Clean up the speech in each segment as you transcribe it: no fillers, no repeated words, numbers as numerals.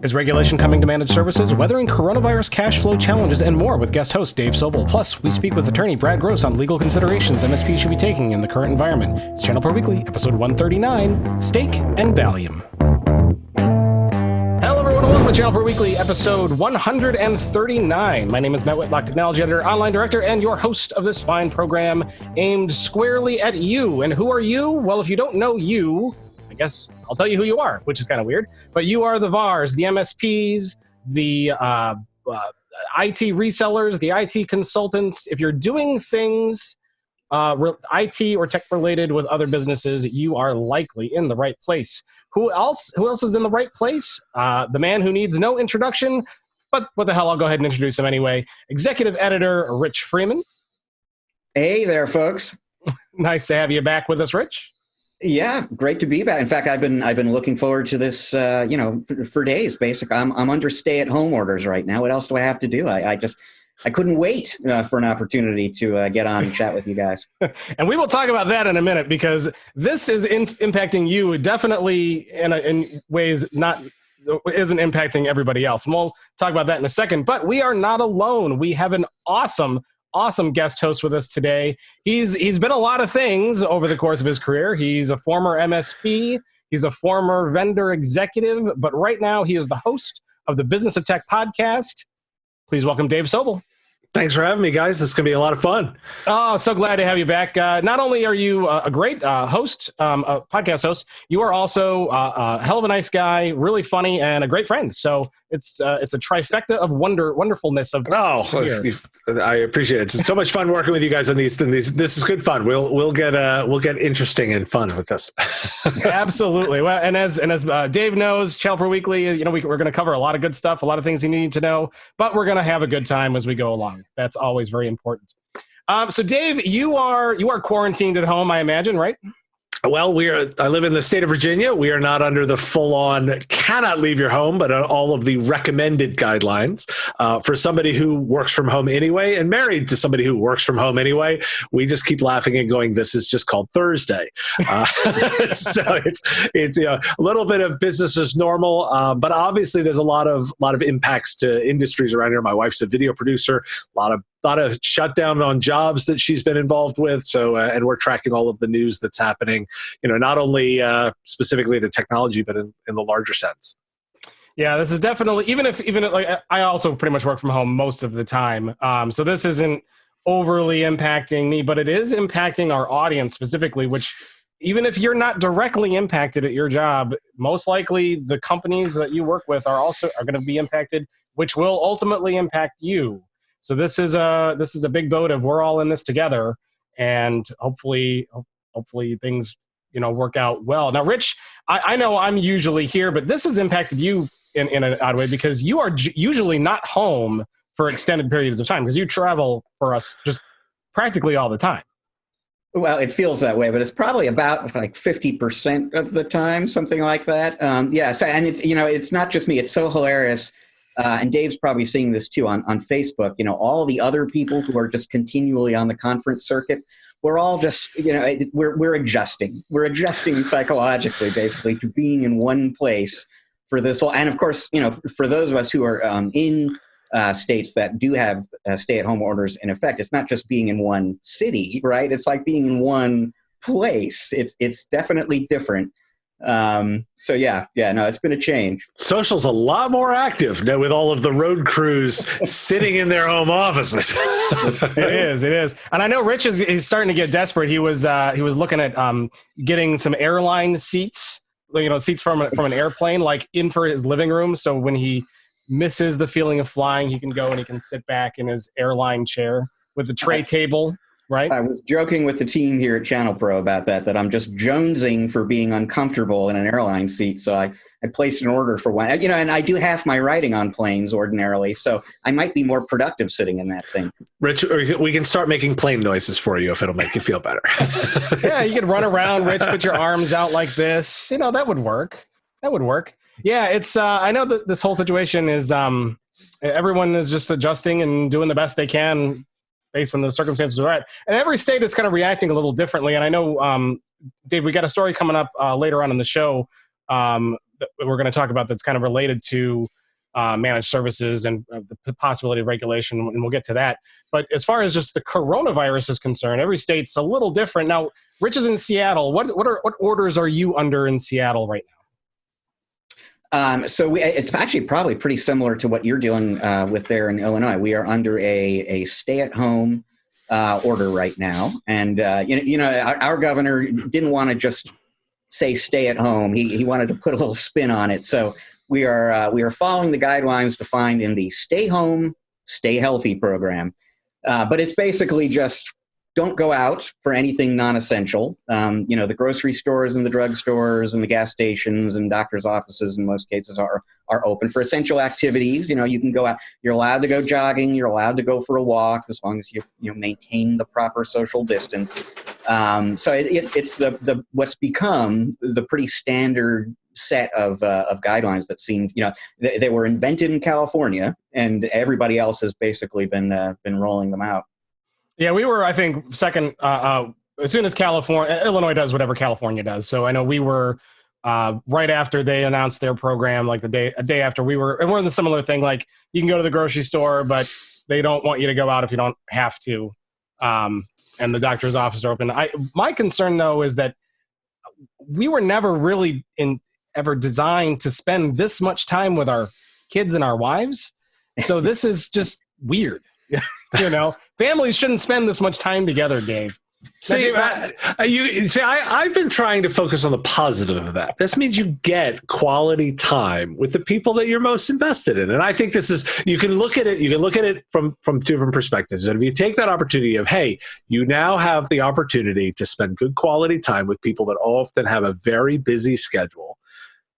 Is regulation coming to managed services, weathering coronavirus cash flow challenges, and more with guest host Dave Sobel. Plus, we speak with attorney Brad Gross on legal considerations MSPs should be taking in the current environment. It's ChannelPro Weekly, episode 139, Steak and Valium. Hello, everyone. Welcome to ChannelPro Weekly, episode 139. My name is Matt Whitlock, technology editor, online director, and your host of this fine program aimed squarely at you. And who are you? Well, if you don't know you, I guess I'll tell you who you are, which is kind of weird. But you are the VARs, the MSPs, the IT resellers, the IT consultants. If you're doing things IT or tech related with other businesses, you are likely in the right place. Who else is in the right place? The man who needs no introduction, but what the hell, I'll go ahead and introduce him anyway. Executive editor, Rich Freeman. Hey there, folks. Nice to have you back with us, Rich. Yeah, great to be back. In fact, I've been looking forward to this, for days. Basically, I'm under stay-at-home orders right now. What else do I have to do? I couldn't wait for an opportunity to get on and chat with you guys. And we will talk about that in a minute, because this is impacting you definitely in ways isn't impacting everybody else. And we'll talk about that in a second. But we are not alone. We have an awesome guest host with us today. He's been a lot of things over the course of his career. He's a former MSP. He's a former vendor executive. But right now, he is the host of the Business of Tech podcast. Please welcome Dave Sobel. Thanks for having me, guys. This is going to be a lot of fun. Oh, so glad to have you back. Not only are you a great host, a podcast host, you are also a hell of a nice guy, really funny, and a great friend. So it's a trifecta of wonderfulness. I appreciate it. It's so much fun working with you guys on these. This is good fun. We'll get interesting and fun with this. Absolutely. Well, and as Dave knows, ChannelPro Weekly, we're going to cover a lot of good stuff, a lot of things you need to know, but we're going to have a good time as we go along. That's always very important. So Dave, you are quarantined at home, I imagine, right? Well, I live in the state of Virginia. We are not under the full-on cannot leave your home, but all of the recommended guidelines. For somebody who works from home anyway, and married to somebody who works from home anyway, we just keep laughing and going, this is just called Thursday. So it's a little bit of business as normal, but obviously there's a lot of impacts to industries around here. My wife's a video producer, a lot of shutdown on jobs that she's been involved with. So, and we're tracking all of the news that's happening, not only specifically to technology, but in the larger sense. Yeah, this is definitely, even like I also pretty much work from home most of the time. So this isn't overly impacting me, but it is impacting our audience specifically, which even if you're not directly impacted at your job, most likely the companies that you work with are going to be impacted, which will ultimately impact you. So this is a big boat of we're all in this together, and hopefully things work out well. Now, Rich, I know I'm usually here, but this has impacted you in an odd way, because you are usually not home for extended periods of time, because you travel for us just practically all the time. Well, it feels that way, but it's probably about like 50% of the time, something like that. So, and it's not just me. It's so hilarious. And Dave's probably seeing this too on Facebook. All the other people who are just continually on the conference circuit, we're all just, we're adjusting. We're adjusting psychologically, basically, to being in one place for this whole. And of course, for those of us who are in states that do have stay-at-home orders in effect, it's not just being in one city, right? It's like being in one place. It's definitely different. It's been a change. Social's a lot more active now with all of the road crews sitting in their home offices. It is. And I know Rich is starting to get desperate. He was looking at getting some airline seats, seats from an airplane, like in for his living room. So when he misses the feeling of flying, he can go and he can sit back in his airline chair with the tray table. Right. I was joking with the team here at ChannelPro about that I'm just jonesing for being uncomfortable in an airline seat. So I placed an order for one, and I do half my writing on planes ordinarily. So I might be more productive sitting in that thing. Rich, we can start making plane noises for you if it'll make you feel better. Yeah, you could run around, Rich, put your arms out like this. That would work. Yeah, it's, I know that this whole situation is, everyone is just adjusting and doing the best they can based on the circumstances we're at. And every state is kind of reacting a little differently. And I know, Dave, we got a story coming up later on in the show that we're going to talk about that's kind of related to managed services and the possibility of regulation, and we'll get to that. But as far as just the coronavirus is concerned, every state's a little different. Now, Rich is in Seattle. What orders are you under in Seattle right now? So it's actually probably pretty similar to what you're dealing with there in Illinois. We are under a stay-at-home order right now, and our governor didn't want to just say stay at home. He wanted to put a little spin on it. So we are following the guidelines defined in the Stay Home, Stay Healthy program, but it's basically just don't go out for anything non-essential. The grocery stores and the drugstores and the gas stations and doctors' offices in most cases are open for essential activities. You can go out. You're allowed to go jogging. You're allowed to go for a walk as long as you maintain the proper social distance. So it's the what's become the pretty standard set of guidelines that seemed they were invented in California, and everybody else has basically been rolling them out. Yeah, we were, I think, second, as soon as Illinois does whatever California does. So I know we were right after they announced their program, like a day after and we're in the similar thing, like you can go to the grocery store, but they don't want you to go out if you don't have to. And the doctor's office are open. My concern, though, is that we were never really ever designed to spend this much time with our kids and our wives. So this is just weird. Families shouldn't spend this much time together, Dave. I've been trying to focus on the positive of that. This means you get quality time with the people that you're most invested in. And I think you can look at it from different perspectives. And if you take that opportunity of, hey, you now have the opportunity to spend good quality time with people that often have a very busy schedule.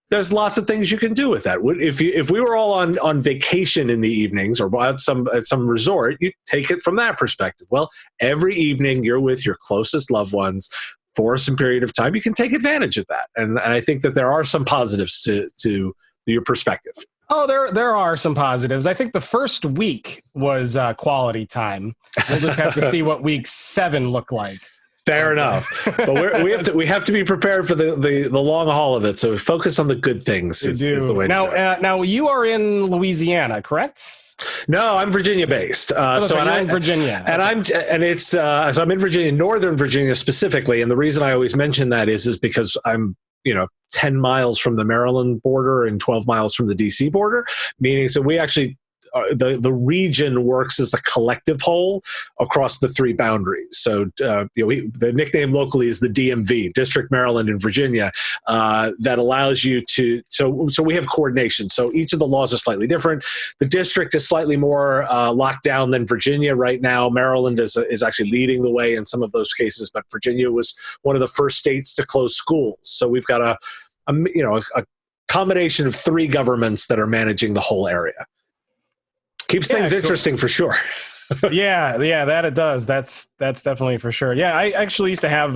There's lots of things you can do with that. If we were all on vacation in the evenings or at some resort, you take it from that perspective. Well, every evening you're with your closest loved ones for some period of time. You can take advantage of that, and I think that there are some positives to your perspective. Oh, there are some positives. I think the first week was quality time. We'll just have to see what week 7 looked like. Fair enough, but we have to be prepared for the long haul of it. So focused on the good things is the way. Now you are in Louisiana, correct? No, I'm Virginia based. So I'm in Virginia, and I'm in Virginia, Northern Virginia specifically. And the reason I always mention that is because I'm 10 miles from the Maryland border and 12 miles from the DC border. Meaning, so we actually. The region works as a collective whole across the 3 boundaries. So the nickname locally is the DMV, District, Maryland, and Virginia. That allows you to so we have coordination. So each of the laws are slightly different. The district is slightly more locked down than Virginia right now. Maryland is actually leading the way in some of those cases, but Virginia was one of the first states to close schools. So we've got a combination of 3 governments that are managing the whole area. Keeps things interesting for sure. yeah, that it does. That's definitely for sure. Yeah, I actually used to have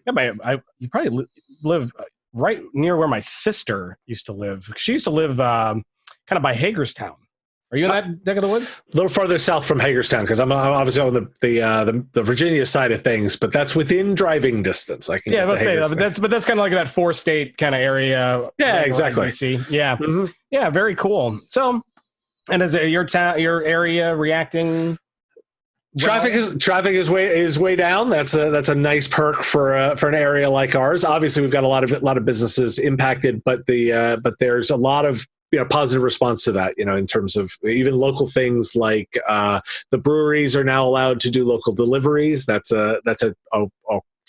you probably live right near where my sister used to live. She used to live kind of by Hagerstown. Are you in that neck of the woods? A little farther south from Hagerstown, because I'm obviously on the Virginia side of things, but that's within driving distance. I can let's say that, but that's kind of like that 4-state kind of area. Yeah, exactly. Yeah, mm-hmm. Yeah, very cool. So. And is it your area reacting? Traffic is way down. That's a nice perk for an area like ours. Obviously, we've got a lot of businesses impacted, but there's a lot of positive response to that. In terms of even local things like the breweries are now allowed to do local deliveries. That's a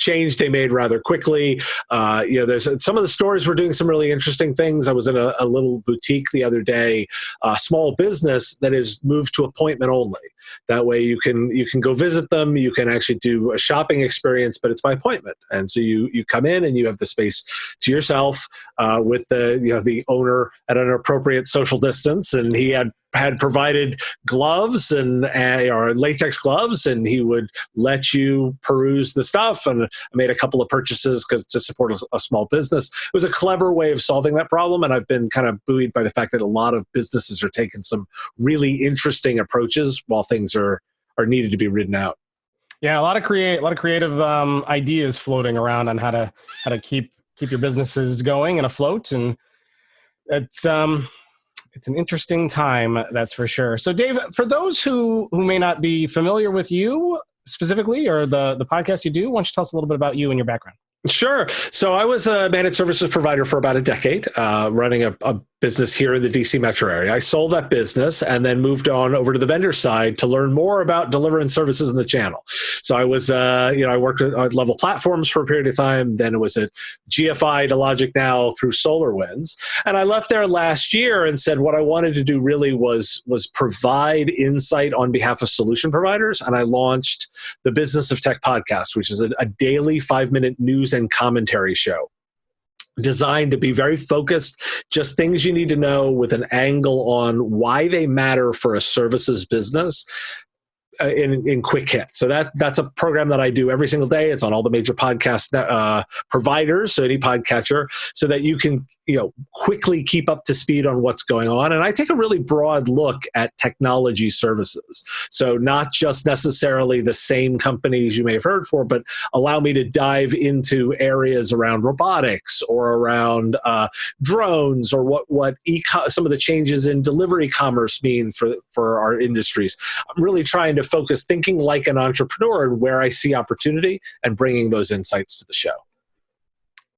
change they made rather quickly. There's some of the stores were doing some really interesting things. I was in a little boutique the other day, a small business that is moved to appointment only. That way you can go visit them. You can actually do a shopping experience, but it's by appointment. And so you come in and you have the space to yourself with the owner at an appropriate social distance. And he had provided gloves and or latex gloves, and he would let you peruse the stuff. And I made a couple of purchases to support a small business. It was a clever way of solving that problem, and I've been kind of buoyed by the fact that a lot of businesses are taking some really interesting approaches while things are needed to be written out. Yeah, a lot of creative ideas floating around on how to keep your businesses going and afloat. And It's an interesting time, that's for sure. So, Dave, for those who may not be familiar with you specifically or the podcast you do, why don't you tell us a little bit about you and your background? Sure. So I was a managed services provider for about a decade, running a business here in the DC metro area. I sold that business and then moved on over to the vendor side to learn more about delivering services in the channel. So I was, I worked at Level Platforms for a period of time. Then it was at GFI to Logic Now through SolarWinds. And I left there last year and said what I wanted to do really was provide insight on behalf of solution providers. And I launched the Business of Tech podcast, which is a daily 5-minute news and commentary show designed to be very focused, just things you need to know with an angle on why they matter for a services business in quick hit. So that's a program that I do every single day. It's on all the major podcast providers, so any podcatcher, so that you can quickly keep up to speed on what's going on. And I take a really broad look at technology services. So not just necessarily the same companies you may have heard for, but allow me to dive into areas around robotics or around drones or what some of the changes in delivery commerce mean for our industries. I'm really trying to focus thinking like an entrepreneur and where I see opportunity and bringing those insights to the show.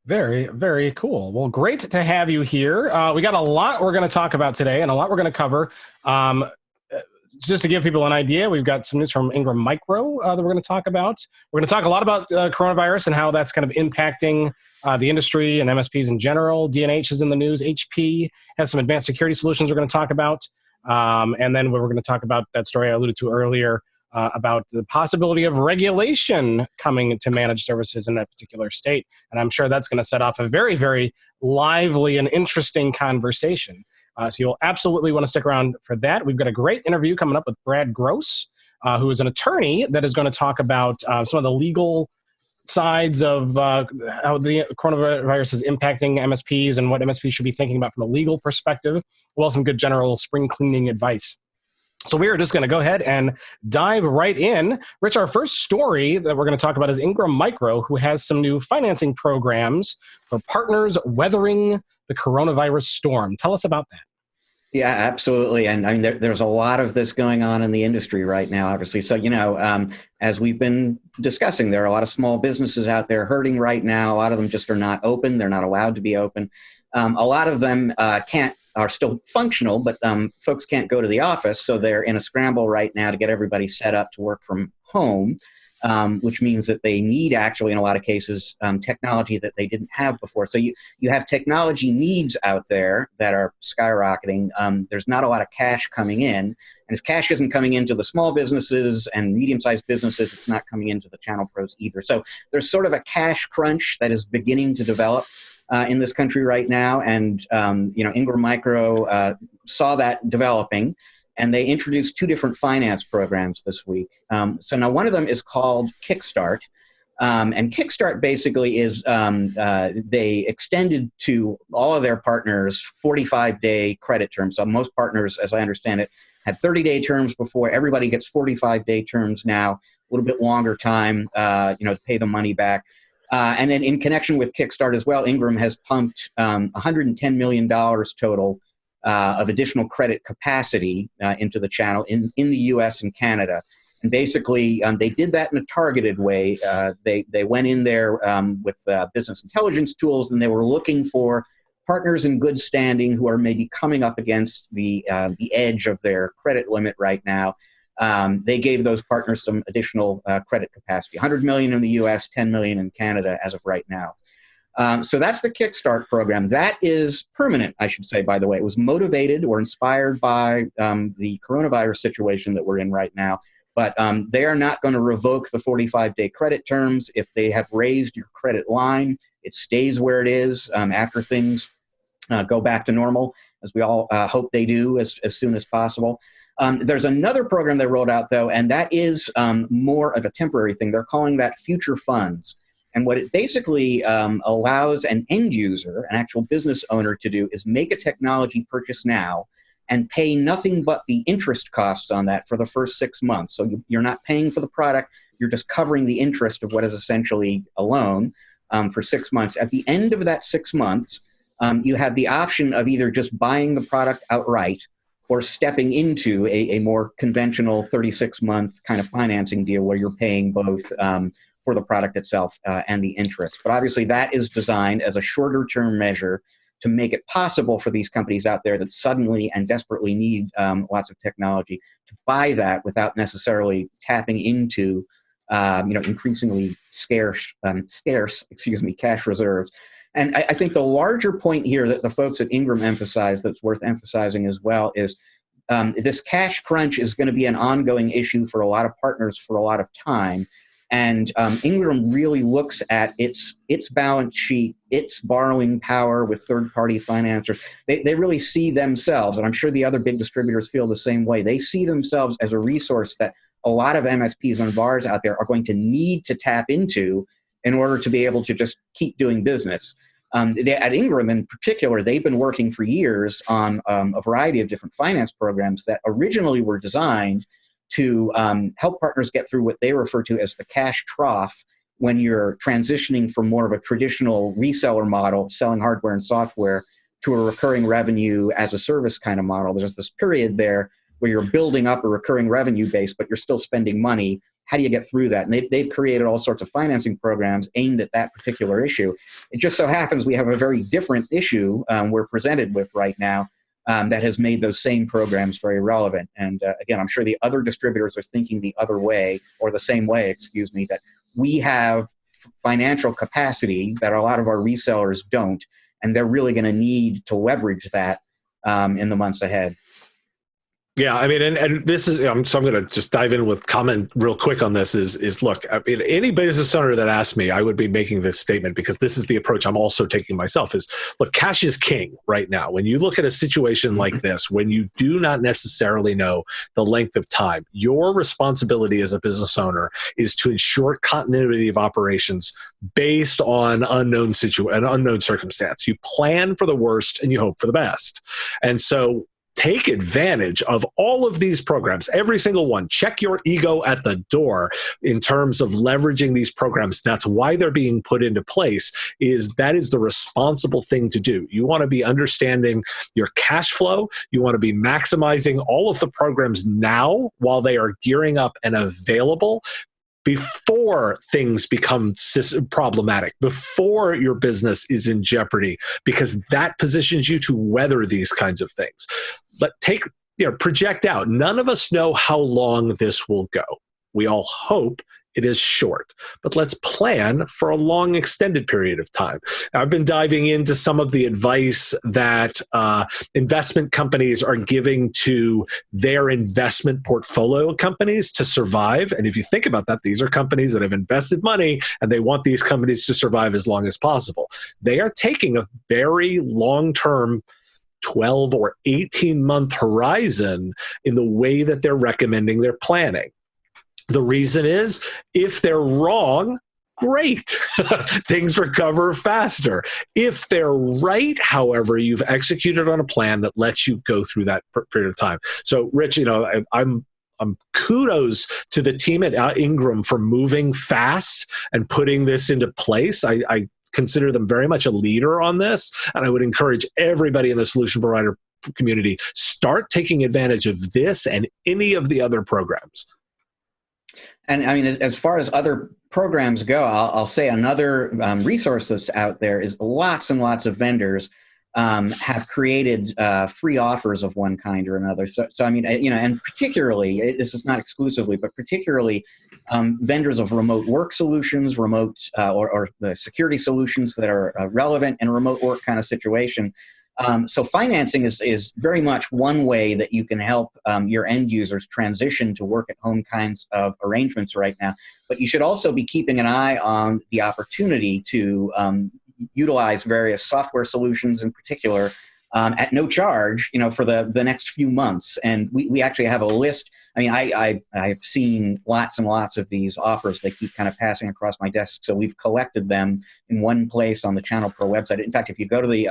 Very, very cool. Well, great to have you here. We got a lot we're going to talk about today and a lot we're going to cover. Just to give people an idea, we've got some news from Ingram Micro that we're going to talk about. We're going to talk a lot about coronavirus and how that's kind of impacting the industry and MSPs in general. D&H is in the news. HP has some advanced security solutions we're going to talk about. And then we're going to talk about that story I alluded to earlier about the possibility of regulation coming to managed services in that particular state. And I'm sure that's going to set off a very, very lively and interesting conversation. So you'll absolutely want to stick around for that. We've got a great interview coming up with Brad Gross, who is an attorney that is going to talk about some of the legal sides of how the coronavirus is impacting MSPs and what MSPs should be thinking about from a legal perspective, well, some good general spring cleaning advice. So we are just going to go ahead and dive right in. Rich, our first story that we're going to talk about is Ingram Micro, who has some new financing programs for partners weathering the coronavirus storm. Tell us about that. Yeah, absolutely. And I mean, there's a lot of this going on in the industry right now, obviously. So, as we've been discussing, there are a lot of small businesses out there hurting right now. A lot of them just are not open. They're not allowed to be open. A lot of them are still functional, but folks can't go to the office. So they're in a scramble right now to get everybody set up to work from home, which means that they need actually, in a lot of cases, technology that they didn't have before. So you have technology needs out there that are skyrocketing. There's not a lot of cash coming in. And if cash isn't coming into the small businesses and medium-sized businesses, it's not coming into the channel pros either. So there's sort of a cash crunch that is beginning to develop in this country right now. And, Ingram Micro saw that developing, and they introduced 2 different finance programs this week. So now one of them is called Kickstart. And Kickstart basically is they extended to all of their partners 45-day credit terms. So most partners, as I understand it, had 30-day terms before. Everybody gets 45-day terms now, a little bit longer time, to pay the money back. And then in connection with Kickstart as well, Ingram has pumped $110 million total of additional credit capacity into the channel in the U.S. and Canada. And basically, they did that in a targeted way. They went in there with business intelligence tools, and they were looking for partners in good standing who are maybe coming up against the edge of their credit limit right now. They gave those partners some additional credit capacity, $100 million in the U.S., $10 million in Canada as of right now. So that's the Kickstart program. That is permanent, I should say, by the way. It was motivated or inspired by the coronavirus situation that we're in right now. But they are not going to revoke the 45-day credit terms. If they have raised your credit line, it stays where it is after things go back to normal, as we all hope they do as soon as possible. There's another program they rolled out, though, and that is more of a temporary thing. They're calling that Future Funds. And what it basically allows an end user, an actual business owner, to do is make a technology purchase now and pay nothing but the interest costs on that for the first 6 months. So you're not paying for the product, you're just covering the interest of what is essentially a loan for 6 months. At the end of that 6 months, you have the option of either just buying the product outright or stepping into a more conventional 36-month kind of financing deal where you're paying both for the product itself and the interest. But obviously that is designed as a shorter term measure to make it possible for these companies out there that suddenly and desperately need lots of technology to buy that without necessarily tapping into increasingly scarce cash reserves. And I think the larger point here that the folks at Ingram emphasize that's worth emphasizing as well is this cash crunch is going to be an ongoing issue for a lot of partners for a lot of time. And Ingram really looks at its balance sheet, its borrowing power with third-party financiers. They really see themselves, and I'm sure the other big distributors feel the same way. They see themselves as a resource that a lot of MSPs and VARs out there are going to need to tap into in order to be able to just keep doing business. At Ingram in particular, they've been working for years on a variety of different finance programs that originally were designed to help partners get through what they refer to as the cash trough when you're transitioning from more of a traditional reseller model, selling hardware and software, to a recurring revenue as a service kind of model. There's this period there where you're building up a recurring revenue base, but you're still spending money. How do you get through that? And they've created all sorts of financing programs aimed at that particular issue. It just so happens we have a very different issue we're presented with right now that has made those same programs very relevant. And again, I'm sure the other distributors are thinking the other way, or the same way, excuse me, that we have financial capacity that a lot of our resellers don't, and they're really going to need to leverage that in the months ahead. Yeah, I mean, and this is, so I'm going to just dive in with comment real quick on this is look, I mean, any business owner that asked me, I would be making this statement because this is the approach I'm also taking myself is, look, cash is king right now. When you look at a situation like this, when you do not necessarily know the length of time, your responsibility as a business owner is to ensure continuity of operations based on an unknown circumstance. You plan for the worst and you hope for the best. And so take advantage of all of these programs, every single one. Check your ego at the door in terms of leveraging these programs. That's why they're being put into place. That is the responsible thing to do. You want to be understanding your cash flow. You want to be maximizing all of the programs now while they are gearing up and available, before things become problematic, before your business is in jeopardy, because that positions you to weather these kinds of things. But project out. None of us know how long this will go. We all hope it is short, but let's plan for a long extended period of time. Now, I've been diving into some of the advice that investment companies are giving to their investment portfolio companies to survive. And if you think about that, these are companies that have invested money and they want these companies to survive as long as possible. They are taking a very long-term 12 or 18-month horizon in the way that they're recommending their planning. The reason is, if they're wrong, great. Things recover faster. If they're right, however, you've executed on a plan that lets you go through that period of time. So, Rich, I'm kudos to the team at Ingram for moving fast and putting this into place. I consider them very much a leader on this, and I would encourage everybody in the solution provider community, start taking advantage of this and any of the other programs. And I mean, as far as other programs go, I'll say another resource that's out there is lots and lots of vendors have created free offers of one kind or another. So I mean, and particularly, this is not exclusively, but particularly vendors of remote work solutions, remote or the security solutions that are relevant in a remote work kind of situation. So financing is very much one way that you can help your end users transition to work at home kinds of arrangements right now. But you should also be keeping an eye on the opportunity to utilize various software solutions in particular at no charge, for the next few months. And we actually have a list. I mean, I've seen lots and lots of these offers. They keep kind of passing across my desk. So we've collected them in one place on the ChannelPro website. In fact, if you go to the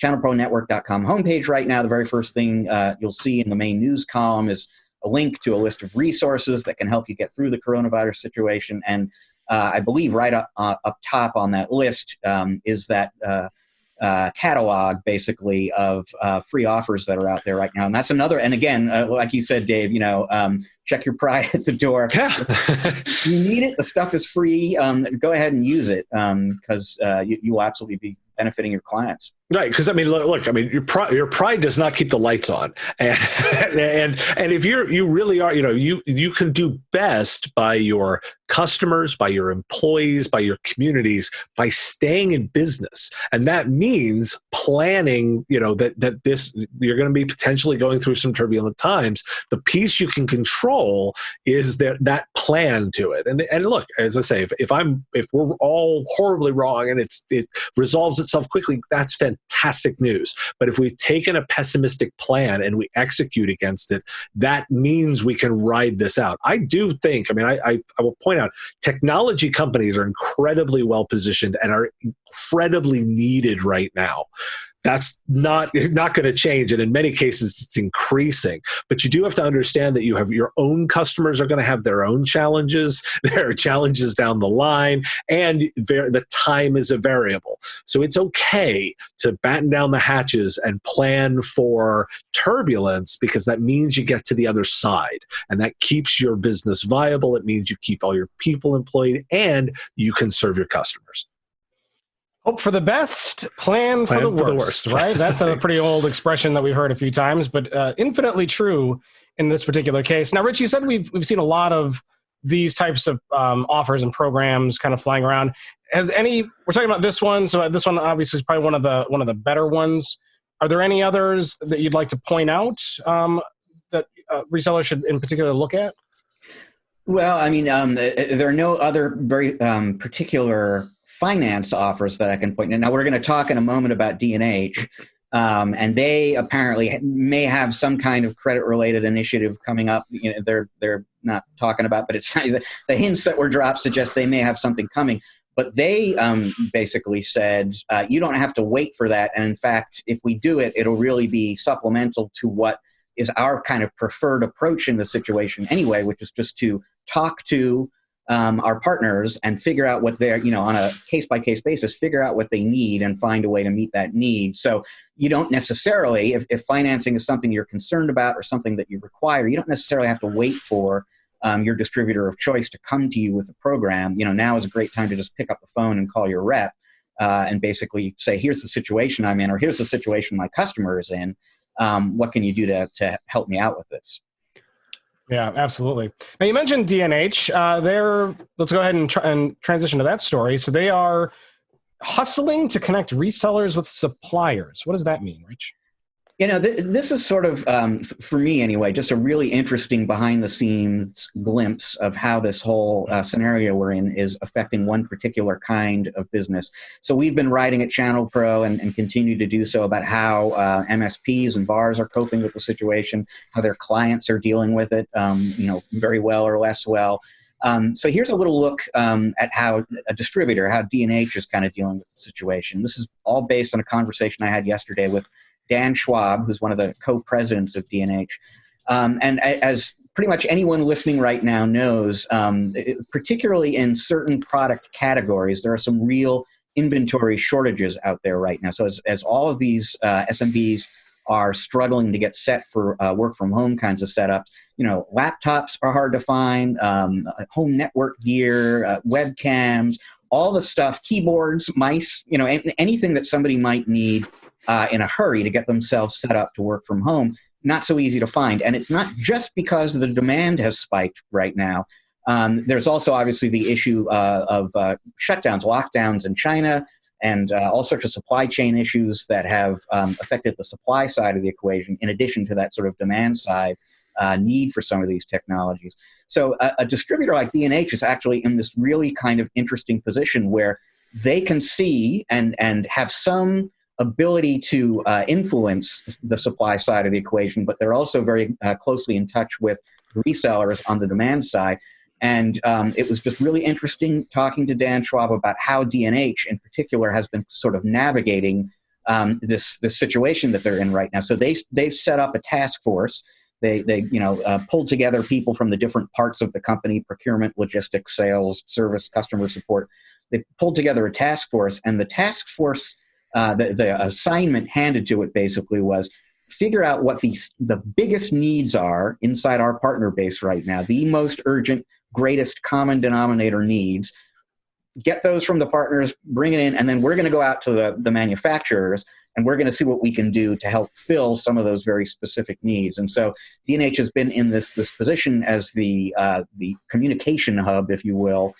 ChannelProNetwork.com homepage right now, the very first thing you'll see in the main news column is a link to a list of resources that can help you get through the coronavirus situation. And I believe right up top on that list is that catalog, basically, of free offers that are out there right now. And that's another. And again, like you said, Dave, check your pride at the door. Yeah. You need it. The stuff is free. Go ahead and use it, because you will absolutely be benefiting your clients. Right, because look, your pride does not keep the lights on, and if you really are, you can do best by your customers, by your employees, by your communities, by staying in business, and that means planning. That this you're going to be potentially going through some turbulent times. The piece you can control is that plan to it, and look, as I say, if we're all horribly wrong and it resolves itself quickly, that's fantastic news. But if we've taken a pessimistic plan and we execute against it, that means we can ride this out. I do think, I will point out, technology companies are incredibly well positioned and are incredibly needed right now. That's not going to change. And in many cases, it's increasing. But you do have to understand that you have your own customers are going to have their own challenges. There are challenges down the line, and the time is a variable. So it's okay to batten down the hatches and plan for turbulence, because that means you get to the other side. And that keeps your business viable. It means you keep all your people employed, and you can serve your customers. Hope for the best, plan for the worst, right? That's a pretty old expression that we've heard a few times, but infinitely true in this particular case. Now, Rich, you said we've seen a lot of these types of offers and programs kind of flying around. We're talking about this one, so this one obviously is probably one of the better ones. Are there any others that you'd like to point out that resellers should in particular look at? Well, there are no other very particular finance offers that I can point to. Now, we're going to talk in a moment about D&H, and they apparently may have some kind of credit-related initiative coming up. They're not talking about, but it's the hints that were dropped suggest they may have something coming. But they basically said, you don't have to wait for that. And in fact, if we do it, it'll really be supplemental to what is our kind of preferred approach in the situation anyway, which is just to talk to our partners and figure out what they're, on a case-by-case basis, figure out what they need and find a way to meet that need. So you don't necessarily, if financing is something you're concerned about or something that you require, you don't necessarily have to wait for your distributor of choice to come to you with a program. Now is a great time to just pick up the phone and call your rep and basically say, here's the situation I'm in, or here's the situation my customer is in. What can you do to help me out with this? Yeah, absolutely. Now, you mentioned D&H. Let's go ahead and transition to that story. So they are hustling to connect resellers with suppliers. What does that mean, Rich? This is sort of, for me anyway, just a really interesting behind-the-scenes glimpse of how this whole scenario we're in is affecting one particular kind of business. So we've been writing at ChannelPro and continue to do so about how MSPs and VARs are coping with the situation, how their clients are dealing with it, very well or less well. So here's a little look at how a distributor, how D&H is kind of dealing with the situation. This is all based on a conversation I had yesterday with Dan Schwab, who's one of the co-presidents of D&H. And as pretty much anyone listening right now knows, particularly in certain product categories, there are some real inventory shortages out there right now. So as all of these SMBs are struggling to get set for work from home kinds of setups, laptops are hard to find, home network gear, webcams, all the stuff, keyboards, mice, anything that somebody might need in a hurry to get themselves set up to work from home, not so easy to find. And it's not just because the demand has spiked right now. There's also obviously the issue of shutdowns, lockdowns in China, and all sorts of supply chain issues that have affected the supply side of the equation, in addition to that sort of demand side need for some of these technologies. So a distributor like D&H is actually in this really kind of interesting position where they can see and have some ability to influence the supply side of the equation, but they're also very closely in touch with resellers on the demand side. And it was just really interesting talking to Dan Schwab about how D&H in particular has been sort of navigating this situation that they're in right now. So they've set up a task force. They pulled together people from the different parts of the company: procurement, logistics, sales, service, customer support. They pulled together a task force, and the task force the assignment handed to it basically was figure out what the biggest needs are inside our partner base right now, the most urgent, greatest common denominator needs. Get those from the partners, bring it in, and then we're going to go out to the manufacturers, and we're going to see what we can do to help fill some of those very specific needs. And so D&H has been in this position as the communication hub, if you will,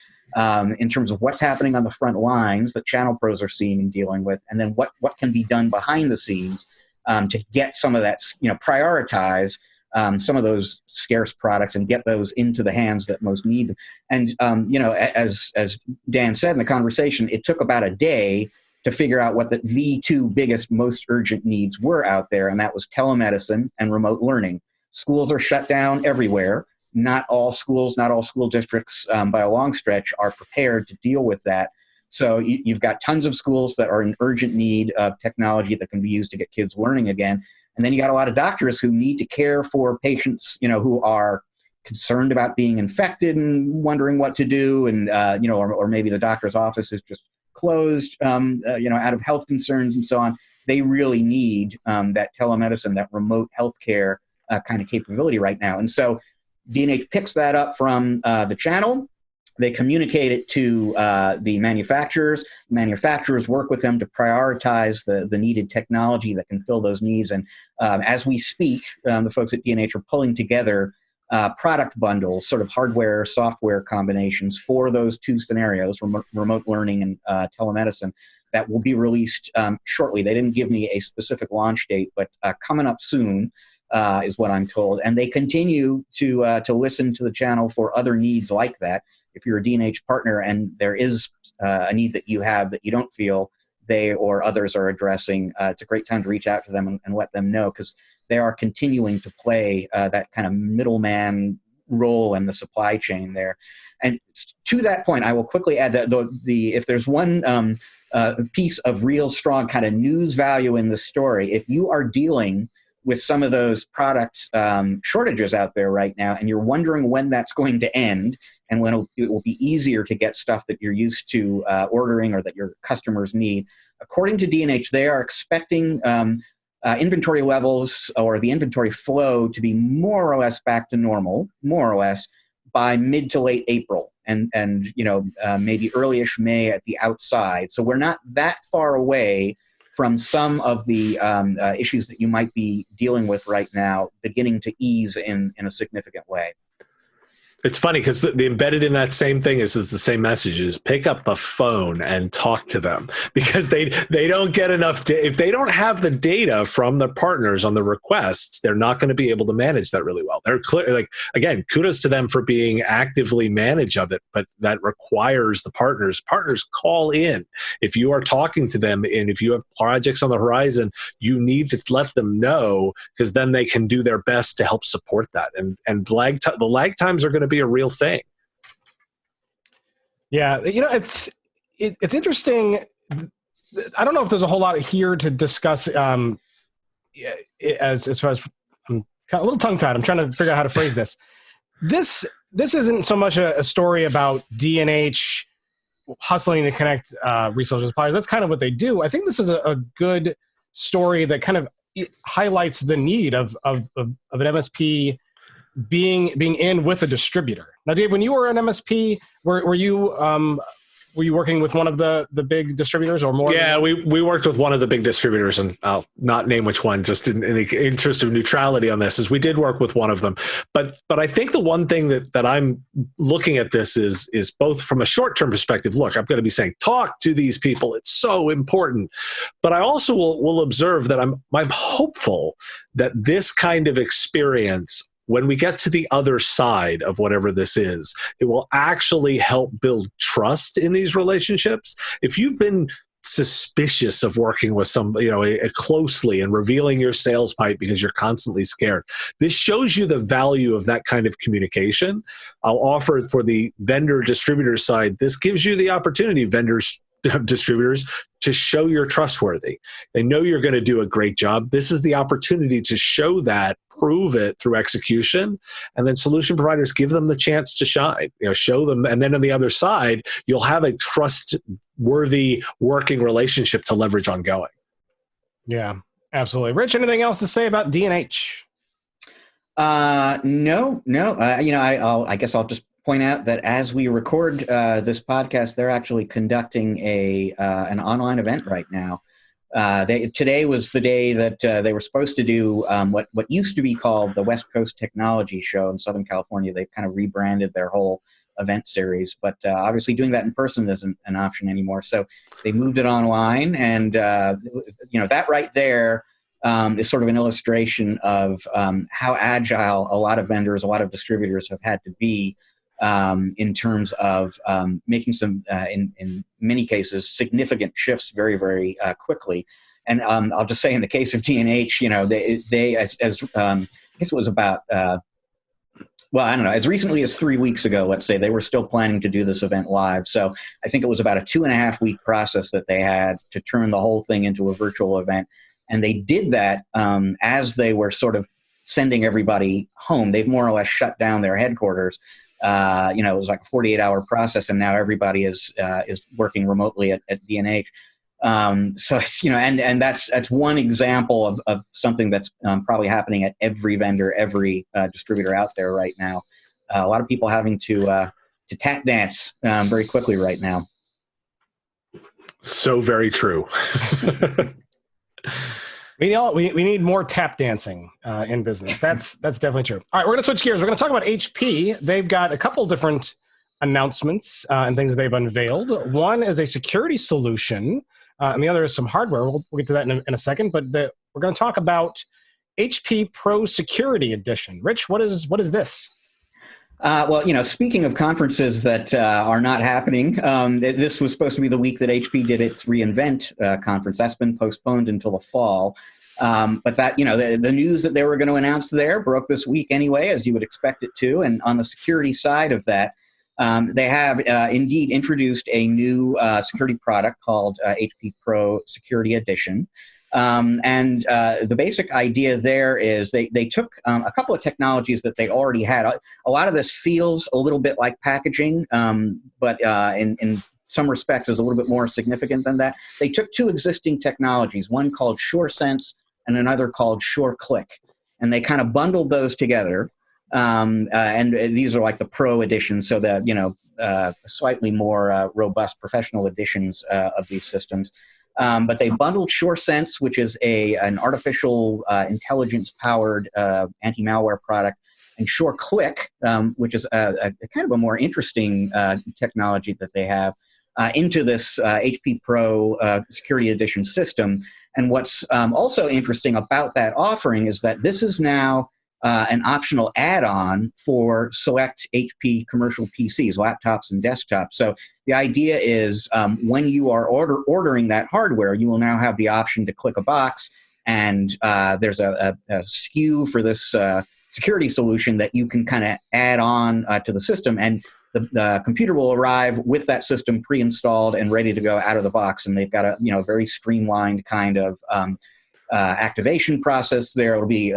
in terms of what's happening on the front lines that ChannelPros are seeing and dealing with, and then what can be done behind the scenes to get some of that, prioritize some of those scarce products and get those into the hands that most need them. And, as Dan said in the conversation, it took about a day to figure out what the two biggest, most urgent needs were out there, and that was telemedicine and remote learning. Schools are shut down everywhere. Not all schools, not all school districts by a long stretch are prepared to deal with that. So you've got tons of schools that are in urgent need of technology that can be used to get kids learning again. And then you got a lot of doctors who need to care for patients, who are concerned about being infected and wondering what to do. And, or maybe the doctor's office is just closed, out of health concerns and so on. They really need that telemedicine, that remote healthcare kind of capability right now. And so D&H picks that up from the channel. They communicate it to the manufacturers. Manufacturers work with them to prioritize the needed technology that can fill those needs. And as we speak, the folks at D&H are pulling together product bundles, sort of hardware, software combinations for those two scenarios, remote learning and telemedicine, that will be released shortly. They didn't give me a specific launch date, but coming up soon is what I'm told. And they continue to listen to the channel for other needs like that. If you're a D&H partner and there is a need that you have that you don't feel they or others are addressing, it's a great time to reach out to them and let them know, because they are continuing to play that kind of middleman role in the supply chain there. And to that point, I will quickly add that if there's one piece of real strong kind of news value in the story, if you are dealing with some of those product shortages out there right now, and you're wondering when that's going to end and when it will be easier to get stuff that you're used to ordering or that your customers need. According to D&H, they are expecting inventory levels or the inventory flow to be more or less back to normal, more or less, by mid to late April and maybe early-ish May at the outside. So we're not that far away from some of the issues that you might be dealing with right now beginning to ease in a significant way. It's funny because the embedded in that same thing is the same message: is pick up the phone and talk to them, because they don't get enough. If they don't have the data from the partners on the requests, they're not going to be able to manage that really well. They're clear, again, kudos to them for being actively manage of it, but that requires the partners. Partners call in. If you are talking to them and if you have projects on the horizon, you need to let them know, because then they can do their best to help support that. And the lag times are going to be a real thing. Yeah, it's interesting. I don't know if there's a whole lot here to discuss. As far as I'm kind of a little tongue tied, I'm trying to figure out how to phrase this. This isn't so much a story about D&H hustling to connect resellers and suppliers. That's kind of what they do. I think this is a good story that kind of highlights the need of an MSP being in with a distributor. Now, Dave, when you were an MSP, were you working with one of the big distributors or more? Yeah, we worked with one of the big distributors, and I'll not name which one, just in the interest of neutrality on this, is we did work with one of them. But I think the one thing that I'm looking at this is both from a short-term perspective. Look, I'm going to be saying, talk to these people. It's so important. But I also will observe that I'm hopeful that this kind of experience, when we get to the other side of whatever this is, it will actually help build trust in these relationships. If you've been suspicious of working with somebody, closely and revealing your sales pipe because you're constantly scared, this shows you the value of that kind of communication. I'll offer for the vendor distributor side, this gives you the opportunity, distributors, to show you're trustworthy. They know you're going to do a great job. This is the opportunity to show that, prove it through execution, and then solution providers give them the chance to shine. Show them, and then on the other side, you'll have a trust worthy working relationship to leverage ongoing. Yeah, absolutely. Rich, anything else to say about D&H? No. I guess I'll just point out that as we record this podcast, they're actually conducting an online event right now. Today was the day that they were supposed to do what used to be called the West Coast Technology Show in Southern California. They've kind of rebranded their whole event series, but obviously doing that in person isn't an option anymore. So they moved it online, and that right there is sort of an illustration of how agile a lot of vendors, a lot of distributors have had to be in terms of making some, in many cases, significant shifts very, very quickly. And I'll just say, in the case of D&H, they I guess it was about, I don't know, as recently as 3 weeks ago, let's say, they were still planning to do this event live. So I think it was about a 2.5 week process that they had to turn the whole thing into a virtual event. And they did that as they were sort of sending everybody home. They've more or less shut down their headquarters. It was like a 48-hour process, and now everybody is working remotely at D&H. So it's, and that's one example of something that's probably happening at every vendor, every distributor out there right now. A lot of people having to tap dance very quickly right now. So very true. We need more tap dancing in business. That's definitely true. All right, we're going to switch gears. We're going to talk about HP. They've got a couple different announcements and things that they've unveiled. One is a security solution, and the other is some hardware. We'll get to that in a second. But we're going to talk about HP Pro Security Edition. Rich, what is this? Speaking of conferences that are not happening, this was supposed to be the week that HP did its reInvent conference. That's been postponed until the fall. But that, the news that they were going to announce there broke this week anyway, as you would expect it to. And on the security side of that, they have indeed introduced a new security product called HP Pro Security Edition. And the basic idea there is they took a couple of technologies that they already had. A lot of this feels a little bit like packaging, but in some respects is a little bit more significant than that. They took two existing technologies, one called SureSense and another called SureClick, and they kind of bundled those together. And these are like the Pro edition, so the slightly more robust professional editions of these systems. But they bundled SureSense, which is an artificial intelligence-powered anti-malware product, and SureClick, which is a kind of a more interesting technology that they have, into this HP Pro Security Edition system. And what's also interesting about that offering is that this is now an optional add-on for select HP commercial PCs, laptops and desktops. So the idea is when you are ordering that hardware, you will now have the option to click a box, and there's a SKU for this security solution that you can kind of add on to the system, and the computer will arrive with that system pre-installed and ready to go out of the box. And they've got a very streamlined kind of activation process there. It'll be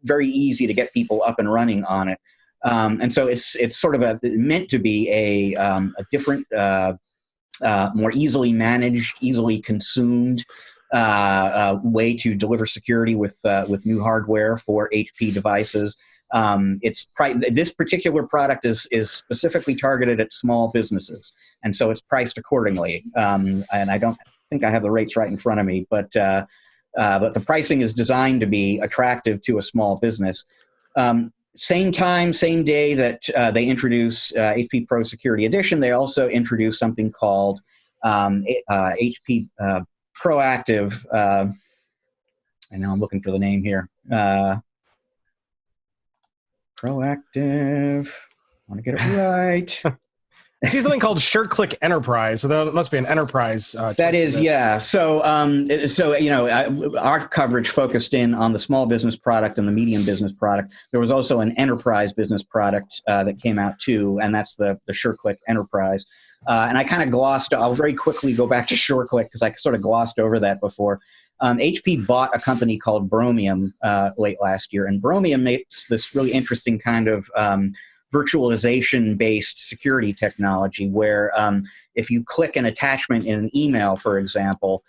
very easy to get people up and running on it. And so it's sort of meant to be a different, more easily managed, easily consumed way to deliver security with new hardware for HP devices. This particular product is specifically targeted at small businesses, and so it's priced accordingly. And I don't think I have the rates right in front of me, but the pricing is designed to be attractive to a small business. Same time, same day that they introduce HP Pro Security Edition, they also introduce something called HP Proactive. And now I'm looking for the name here. Proactive. I want to get it right. I see something called SureClick Enterprise, so that must be an enterprise. That is, yeah. So, our coverage focused in on the small business product and the medium business product. There was also an enterprise business product that came out too, and that's the SureClick Enterprise. And I kind of glossed. I'll very quickly go back to SureClick because I sort of glossed over that before. HP bought a company called Bromium late last year, and Bromium makes this really interesting kind of virtualization-based security technology where if you click an attachment in an email, for example,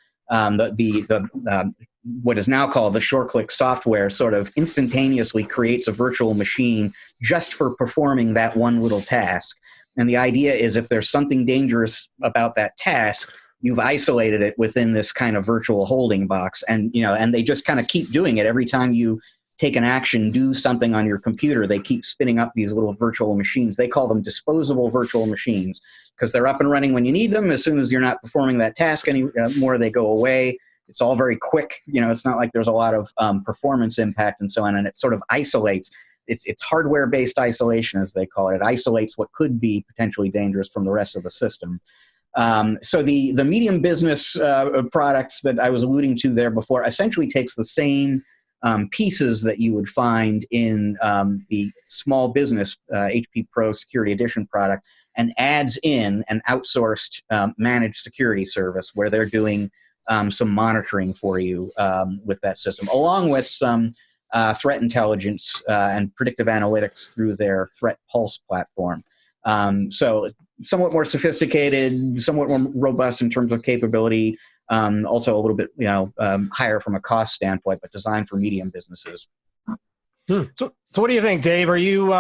what is now called the SureClick software sort of instantaneously creates a virtual machine just for performing that one little task. And the idea is if there's something dangerous about that task, you've isolated it within this kind of virtual holding box. And, and they just kind of keep doing it every time you take an action, do something on your computer. They keep spinning up these little virtual machines. They call them disposable virtual machines because they're up and running when you need them. As soon as you're not performing that task anymore, they go away. It's all very quick. It's not like there's a lot of performance impact and so on. And it sort of isolates. It's hardware-based isolation, as they call it. It isolates what could be potentially dangerous from the rest of the system. So the medium business products that I was alluding to there before essentially takes the same pieces that you would find in the small business HP Pro Security Edition product and adds in an outsourced managed security service where they're doing some monitoring for you with that system, along with some threat intelligence and predictive analytics through their Threat Pulse platform. So somewhat more sophisticated, somewhat more robust in terms of capability, also a little bit higher from a cost standpoint, but designed for medium businesses. So what do you think, Dave? Are you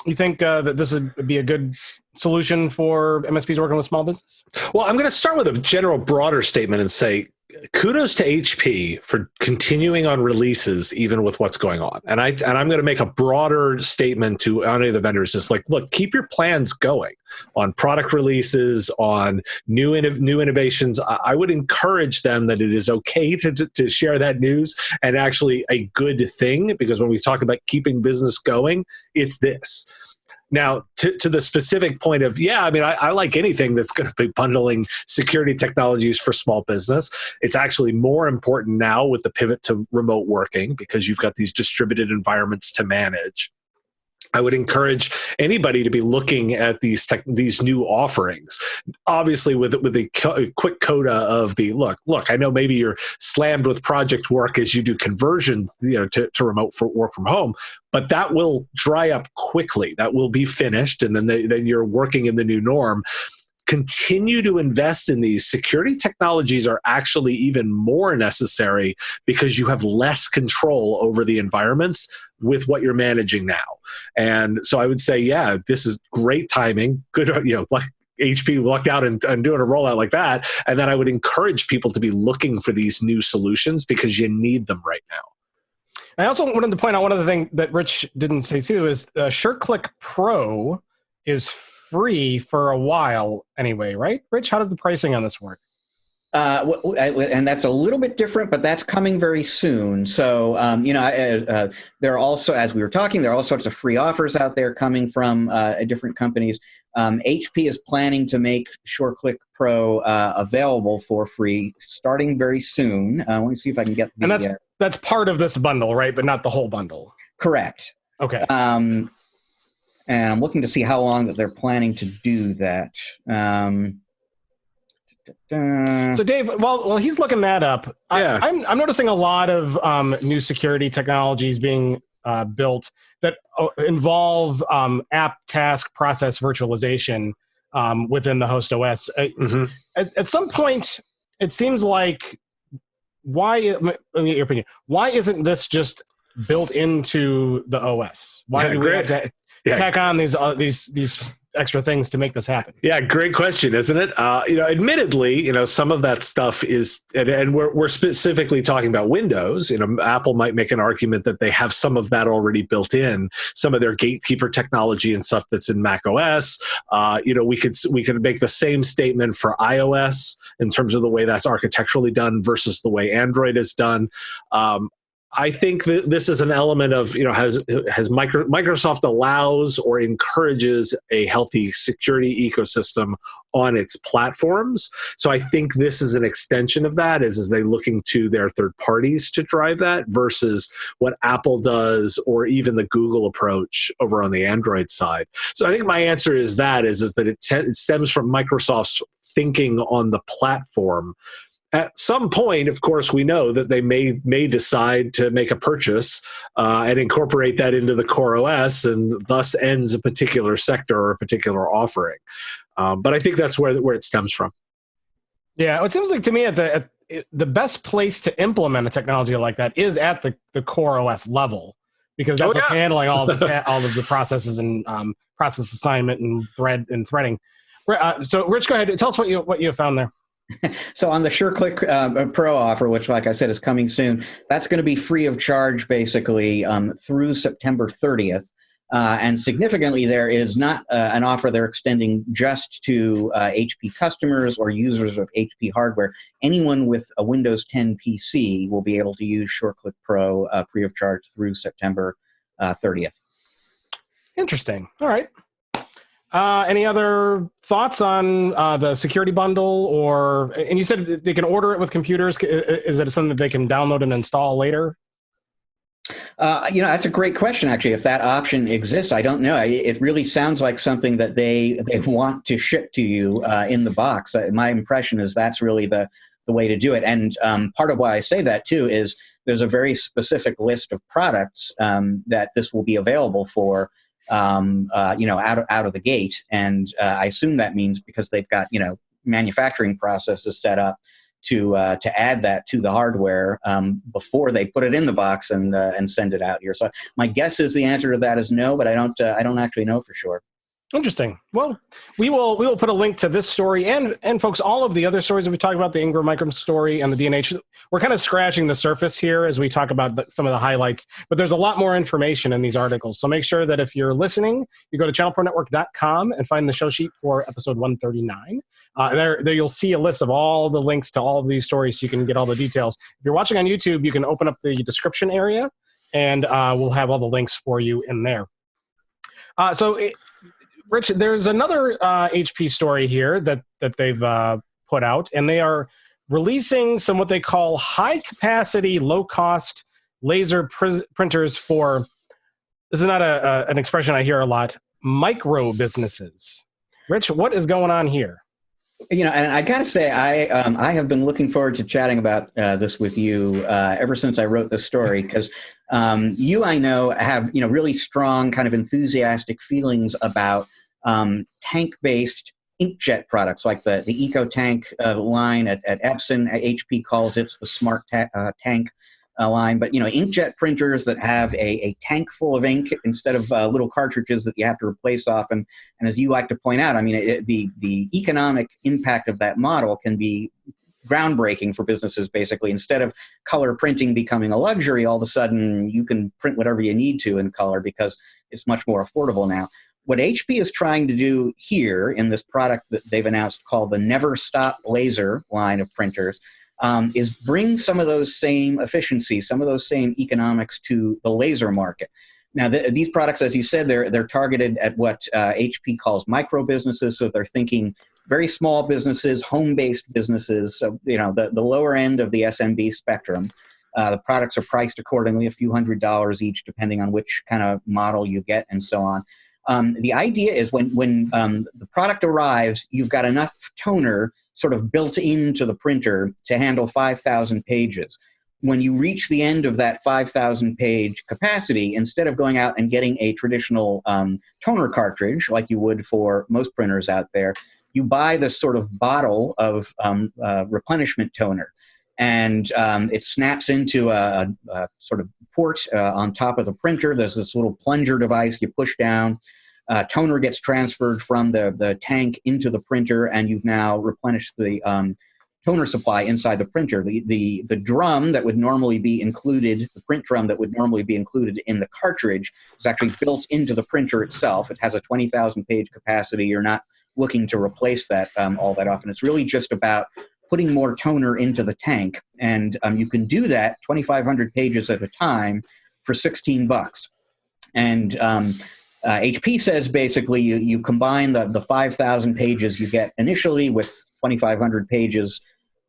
you think that this would be a good solution for MSPs working with small business? Well, I'm going to start with a general broader statement and say kudos to HP for continuing on releases even with what's going on. And I'm going to make a broader statement to any of the vendors. It's like, look, keep your plans going on product releases, on new innovations. I would encourage them that it is okay to share that news and actually a good thing, because when we talk about keeping business going, it's this. Now, to the specific point of, I like anything that's going to be bundling security technologies for small business. It's actually more important now with the pivot to remote working because you've got these distributed environments to manage. I would encourage anybody to be looking at these new offerings, obviously with a quick coda of the look. I know maybe you're slammed with project work as you do conversion, to remote work from home, but that will dry up quickly. That will be finished, and then you're working in the new norm. Continue to invest in these. Security technologies are actually even more necessary because you have less control over the environments with what you're managing now. And so I would say, this is great timing. Good, like HP lucked out and doing a rollout like that. And then I would encourage people to be looking for these new solutions because you need them right now. I also wanted to point out one other thing that Rich didn't say too is SureClick Pro is free for a while anyway, right? Rich, how does the pricing on this work? And that's a little bit different, but that's coming very soon. So, there are also, as we were talking, there are all sorts of free offers out there coming from different companies. HP is planning to make SureClick Pro available for free starting very soon. Let me see if I can get the... And that's part of this bundle, right? But not the whole bundle. Correct. Okay. And I'm looking to see how long that they're planning to do that. So Dave, while he's looking that up, I'm noticing a lot of new security technologies being built that involve app task process virtualization within the host OS. At some point, it seems like let me get your opinion. Why isn't this just built into the OS? Why do we have to tack on these extra things to make this happen? Yeah, great question, isn't it? Admittedly, some of that stuff is, and we're specifically talking about Windows. Apple might make an argument that they have some of that already built in, some of their gatekeeper technology and stuff that's in Mac OS. We could make the same statement for iOS in terms of the way that's architecturally done versus the way Android is done. I think that this is an element of, Microsoft allows or encourages a healthy security ecosystem on its platforms. So I think this is an extension of that, is they looking to their third parties to drive that versus what Apple does or even the Google approach over on the Android side. So I think my answer is that it stems from Microsoft's thinking on the platform. At some point, of course, we know that they may decide to make a purchase and incorporate that into the core OS, and thus ends a particular sector or a particular offering. But I think that's where it stems from. Yeah, it seems like to me the best place to implement a technology like that is at the core OS level, because that's what's handling all of the processes and process assignment and threading. So, Rich, go ahead. Tell us what you found there. So on the SureClick Pro offer, which, like I said, is coming soon, that's going to be free of charge, basically, through September 30th. And significantly, there is not an offer they're extending just to HP customers or users of HP hardware. Anyone with a Windows 10 PC will be able to use SureClick Pro free of charge through September 30th. Interesting. All right. Any other thoughts on the security bundle, and you said they can order it with computers. Is it something that they can download and install later? That's a great question, actually. If that option exists, I don't know. It really sounds like something that they want to ship to you in the box. My impression is that's really the way to do it. And part of why I say that, too, is there's a very specific list of products that this will be available for, out of the gate. And I assume that means because they've got, manufacturing processes set up to add that to the hardware before they put it in the box and send it out here. So my guess is the answer to that is no, but I don't actually know for sure. Interesting. Well, we will put a link to this story and folks, all of the other stories that we talked about, the Ingram Micro story and the D&H. We're kind of scratching the surface here as we talk about some of the highlights, but there's a lot more information in these articles. So make sure that if you're listening, you go to channelpronetwork.com and find the show sheet for episode 139. There you'll see a list of all the links to all of these stories so you can get all the details. If you're watching on YouTube, you can open up the description area and we'll have all the links for you in there. Rich, there's another HP story here that they've put out, and they are releasing some what they call high-capacity, low-cost laser printers for, this is not an expression I hear a lot, micro businesses. Rich, what is going on here? And I got to say, I have been looking forward to chatting about this with you ever since I wrote this story, because you, I know, have really strong kind of enthusiastic feelings about tank-based inkjet products like the EcoTank line at Epson. HP calls it the Smart Tank line. But inkjet printers that have a tank full of ink instead of little cartridges that you have to replace often. And as you like to point out, I mean, the economic impact of that model can be groundbreaking for businesses. Basically, instead of color printing becoming a luxury, all of a sudden you can print whatever you need to in color because it's much more affordable now. What HP is trying to do here in this product that they've announced called the Never Stop Laser line of printers is bring some of those same efficiencies, some of those same economics to the laser market. Now, these products, as you said, they're targeted at what HP calls micro businesses. So they're thinking very small businesses, home-based businesses, so, the lower end of the SMB spectrum. The products are priced accordingly, a few $100s each, depending on which kind of model you get and so on. The idea is when the product arrives, you've got enough toner sort of built into the printer to handle 5,000 pages. When you reach the end of that 5,000 page capacity, instead of going out and getting a traditional toner cartridge like you would for most printers out there, you buy this sort of bottle of replenishment toner. And it snaps into a sort of port on top of the printer. There's this little plunger device you push down. Toner gets transferred from the tank into the printer, and you've now replenished the toner supply inside the printer. The drum that would normally be included, the print drum that would normally be included in the cartridge, is actually built into the printer itself. It has a 20,000 page capacity. You're not looking to replace that all that often. It's really just about putting more toner into the tank. And you can do that 2,500 pages at a time for $16. And HP says basically you combine the 5,000 pages you get initially with 2,500 pages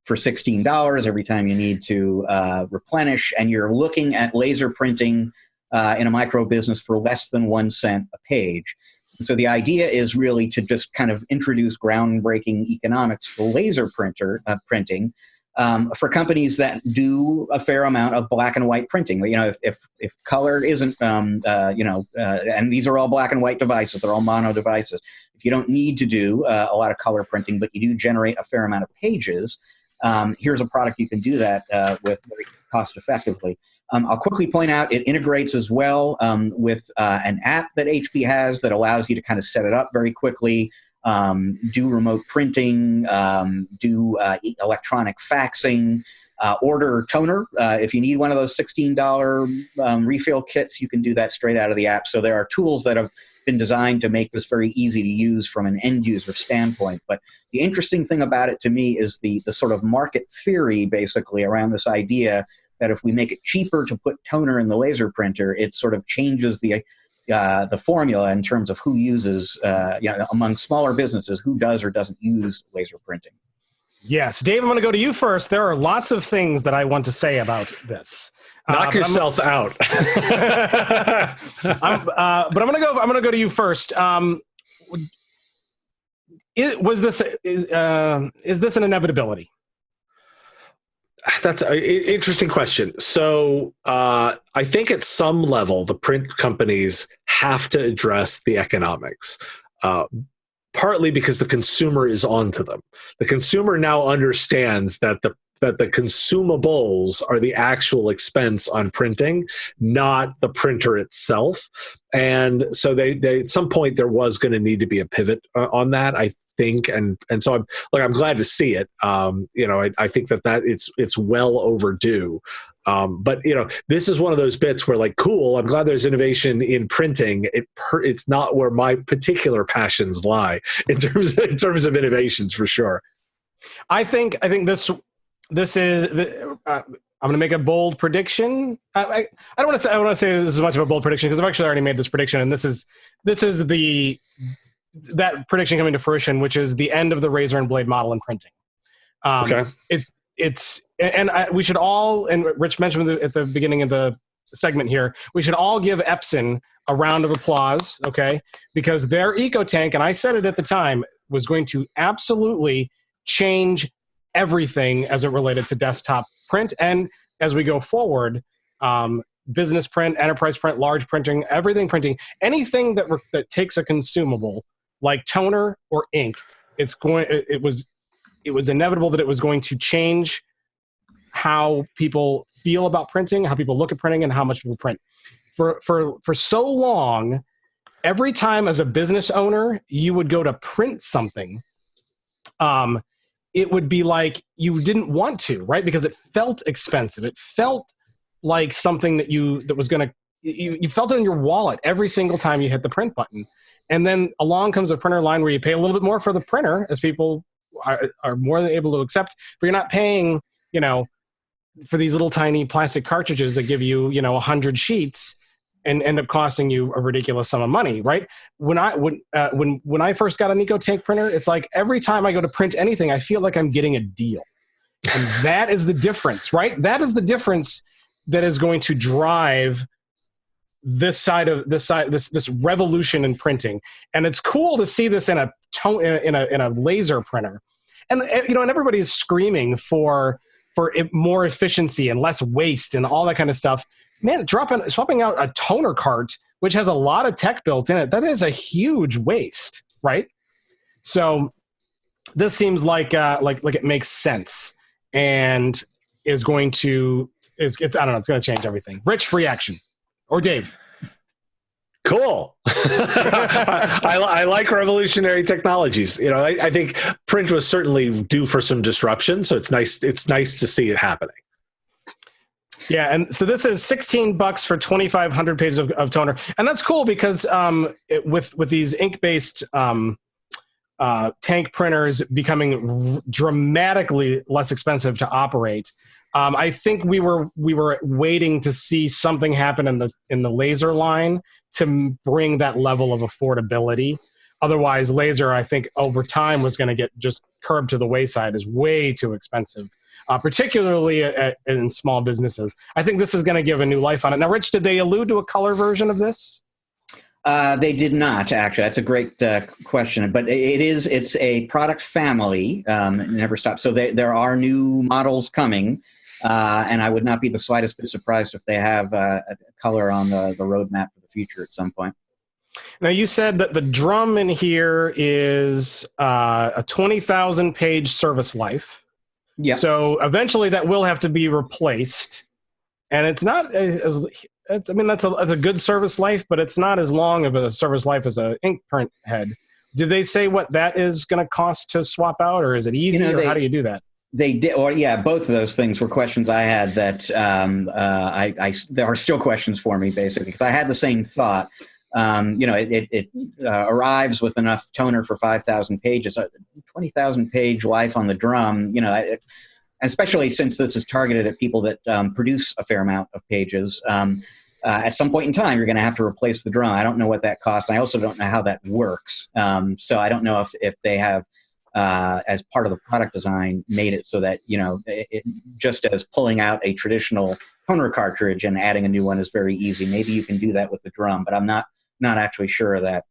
for $16 every time you need to replenish, and you're looking at laser printing in a micro business for less than 1 cent a page. So the idea is really to just kind of introduce groundbreaking economics for laser printing for companies that do a fair amount of black and white printing. You know, if color isn't, and these are all black and white devices, they're all mono devices. If you don't need to do a lot of color printing, but you do generate a fair amount of pages, here's a product you can do that with very cost effectively. I'll quickly point out it integrates as well with an app that HP has that allows you to kind of set it up very quickly, do remote printing, do electronic faxing, order toner. If you need one of those $16 refill kits, you can do that straight out of the app. So there are tools that have been designed to make this very easy to use from an end user standpoint. But the interesting thing about it to me is the sort of market theory basically around this idea that if we make it cheaper to put toner in the laser printer, it sort of changes the formula in terms of who uses, among smaller businesses, who does or doesn't use laser printing. Yes. Dave, I'm going to go to you first. There are lots of things that I want to say about this. Knock yourself out. But I'm going to go to you first. Is this an inevitability? That's an interesting question. So I think at some level, the print companies have to address the economics, partly because the consumer is onto them. The consumer now understands that the consumables are the actual expense on printing, not the printer itself. And so they at some point there was going to need to be a pivot on that, I think. And so I'm glad to see it. I think that it's well overdue. But this is one of those bits where cool, I'm glad there's innovation in printing. It's not where my particular passions lie in terms of innovations, for sure. I think this is. I'm going to make a bold prediction. I don't want to say this is much of a bold prediction because I've actually already made this prediction, and this is that prediction coming to fruition, which is the end of the razor and blade model in printing. Okay. We should all, and Rich mentioned at the beginning of the segment here, we should all give Epson a round of applause, okay? Because their EcoTank, and I said it at the time, was going to absolutely change everything as it related to desktop print. And as we go forward, business print, enterprise print, large printing, everything printing, anything that takes a consumable like toner or ink, it was inevitable that it was going to change how people feel about printing, how people look at printing, and how much people print. For so long, every time as a business owner you would go to print something, it would be like you didn't want to, right? Because it felt expensive. It felt like something that you felt it in your wallet every single time you hit the print button. And then along comes a printer line where you pay a little bit more for the printer, as people are more than able to accept, but you're not paying, for these little tiny plastic cartridges that give you, 100 sheets and end up costing you a ridiculous sum of money, right? When I first got an EcoTank printer, it's like every time I go to print anything, I feel like I'm getting a deal. And that is the difference, right? That is the difference that is going to drive this revolution in printing. And it's cool to see this in a laser printer. And everybody is screaming for more efficiency and less waste and all that kind of stuff. Man, swapping out a toner cart, which has a lot of tech built in it, that is a huge waste, right? So this seems like it makes sense and is going to it's I don't know, it's going to change everything. Rich, reaction, or Dave? Cool. I like revolutionary technologies. I think print was certainly due for some disruption, so it's nice to see it happening. Yeah, and so this is $16 for 2,500 pages of toner, and that's cool because with these ink-based tank printers becoming dramatically less expensive to operate, I think we were waiting to see something happen in the laser line to bring that level of affordability. Otherwise, laser, I think, over time was going to get just curbed to the wayside as way too expensive, particularly in small businesses. I think this is going to give a new life on it. Now, Rich, did they allude to a color version of this? They did not, actually. That's a great question. But it's a product family. It never stops. So there are new models coming. And I would not be the slightest bit surprised if they have a color on the roadmap for the future at some point. Now, you said that the drum in here is a 20,000 page service life. Yeah. So eventually that will have to be replaced. And it's not that's a good service life, but it's not as long of a service life as an ink print head. Do they say what that is going to cost to swap out, or is it easy, or how do you do that? They did, or both of those things were questions I had that there are still questions for me, basically, because I had the same thought. It arrives with enough toner for 5,000 pages, 20,000 page life on the drum, especially since this is targeted at people that produce a fair amount of pages. At some point in time, you're going to have to replace the drum. I don't know what that costs. I also don't know how that works. So I don't know if they have, as part of the product design, made it so that, it just as pulling out a traditional toner cartridge and adding a new one is very easy. Maybe you can do that with the drum, but I'm not actually sure of that.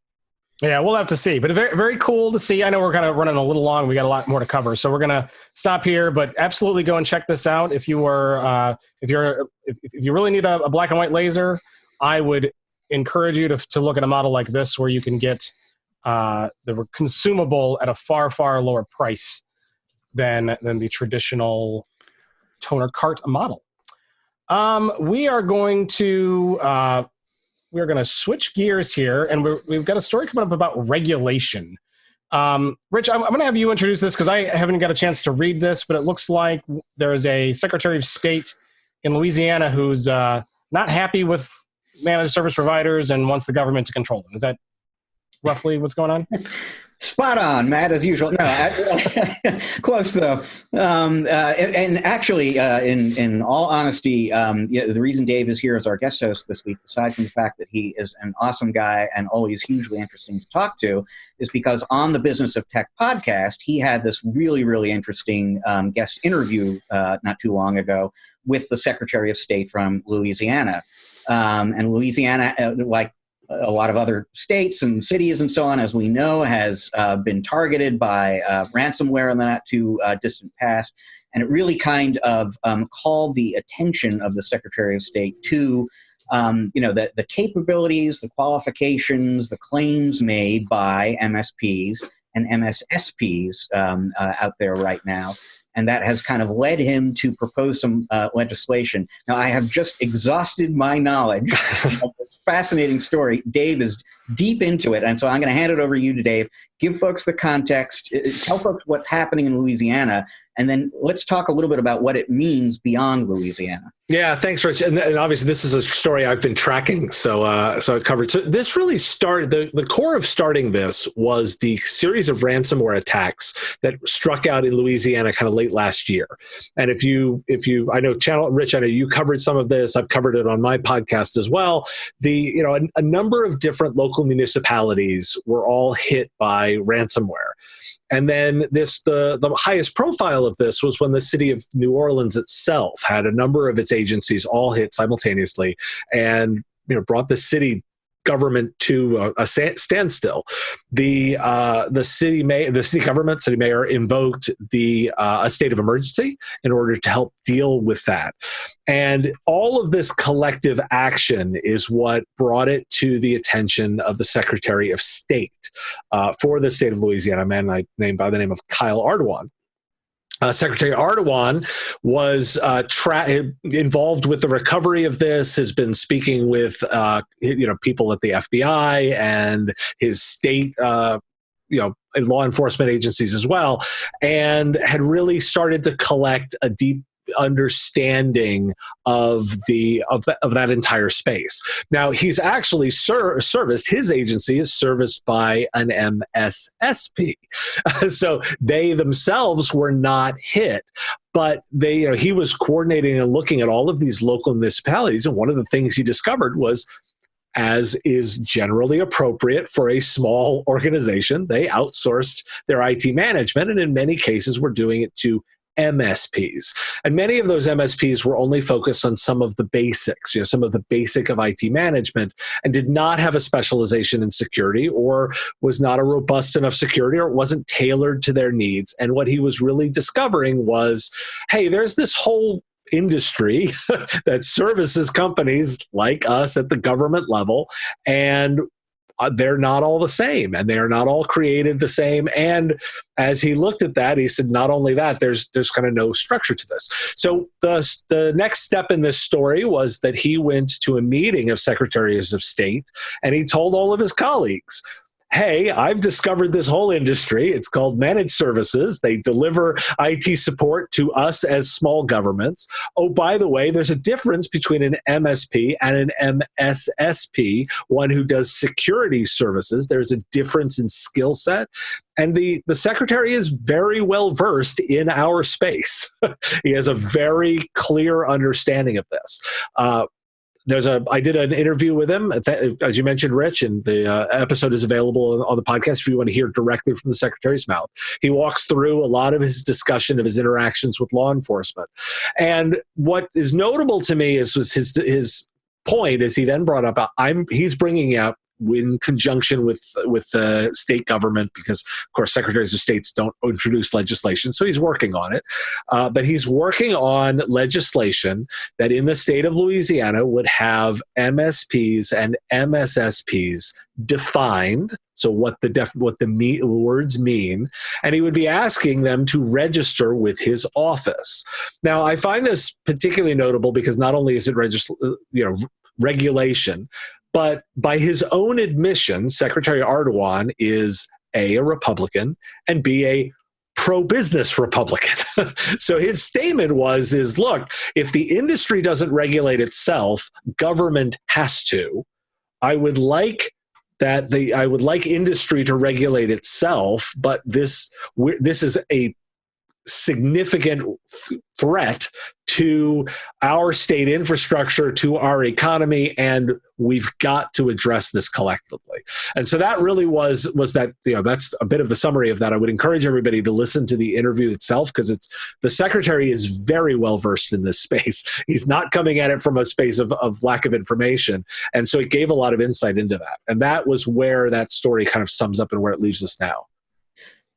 Yeah, we'll have to see. But very, very cool to see. I know we're kind of running a little long. We got a lot more to cover, so we're going to stop here. But absolutely go and check this out. If you really need a black and white laser, I would encourage you to look at a model like this, where you can get the consumable at a far, far lower price than the traditional toner cart model. We are going to switch gears here, and we've got a story coming up about regulation. Rich, I'm going to have you introduce this because I haven't got a chance to read this, but it looks like there is a Secretary of State in Louisiana who's not happy with managed service providers and wants the government to control them. Is that roughly what's going on? Spot on, Matt, as usual. No, close though. And actually, in all honesty, the reason Dave is here as our guest host this week, aside from the fact that he is an awesome guy and always hugely interesting to talk to, is because on the Business of Tech podcast, he had this really, really interesting guest interview not too long ago with the Secretary of State from Louisiana. And Louisiana, like a lot of other states and cities and so on, as we know, has been targeted by ransomware in the not too distant past. And it really kind of called the attention of the Secretary of State to the capabilities, the qualifications, the claims made by MSPs and MSSPs out there right now. And that has kind of led him to propose some legislation. Now, I have just exhausted my knowledge of this fascinating story. Dave is deep into it, and so I'm going to hand it over to you to Dave. Give folks the context, tell folks what's happening in Louisiana, and then let's talk a little bit about what it means beyond Louisiana. Yeah, thanks, Rich. And obviously, this is a story I've been tracking, so I covered. So this really started, the core of starting this was the series of ransomware attacks that struck out in Louisiana kind of late last year. And if you, I know Rich, I know you covered some of this. I've covered it on my podcast as well. A number of different local municipalities were all hit by ransomware. And then the highest profile of this was when the city of New Orleans itself had a number of its agencies all hit simultaneously, and brought the city government to a standstill. The city mayor invoked a state of emergency in order to help deal with that. And all of this collective action is what brought it to the attention of the Secretary of State for the state of Louisiana, a man named by the name of Kyle Ardoin. Secretary Ardoin was involved with the recovery of this, has been speaking with people at the FBI and his state law enforcement agencies as well, and had really started to collect a deep understanding of that entire space. Now, he's actually serviced, his agency is serviced by an MSSP. So they themselves were not hit, but he was coordinating and looking at all of these local municipalities. And one of the things he discovered was, as is generally appropriate for a small organization, they outsourced their IT management, and in many cases were doing it to MSPs. And many of those MSPs were only focused on some of the basics, some of the basic of IT management, and did not have a specialization in security, or was not a robust enough security, or it wasn't tailored to their needs. And what he was really discovering was, hey, there's this whole industry that services companies like us at the government level, and they're not all the same, and they are not all created the same. And as he looked at that, he said, not only that, there's kind of no structure to this. So the next step in this story was that he went to a meeting of secretaries of state, and he told all of his colleagues, hey, I've discovered this whole industry. It's called managed services. They deliver IT support to us as small governments. Oh, by the way, there's a difference between an MSP and an MSSP, one who does security services. There's a difference in skill set. And the secretary is very well versed in our space. He has a very clear understanding of this. I did an interview with him, as you mentioned, Rich, and the episode is available on the podcast if you want to hear directly from the secretary's mouth. He walks through a lot of his discussion of his interactions with law enforcement. And what is notable to me was his point, is he then brought up, he's bringing out, in conjunction with the state government, because of course secretaries of states don't introduce legislation, so he's working on it. But he's working on legislation that in the state of Louisiana would have MSPs and MSSPs defined, so what the words mean, and he would be asking them to register with his office. Now, I find this particularly notable because not only is it regulation, but by his own admission, Secretary Ardoin is A, a Republican, and B, a pro-business Republican. So his statement is, look, if the industry doesn't regulate itself, government has to. I would like industry to regulate itself, but this is a significant threat to our state infrastructure, to our economy, and we've got to address this collectively. And so that really was that, that's a bit of the summary of that. I would encourage everybody to listen to the interview itself, because the secretary is very well versed in this space. He's not coming at it from a space of lack of information. And so it gave a lot of insight into that. And that was where that story kind of sums up and where it leaves us now.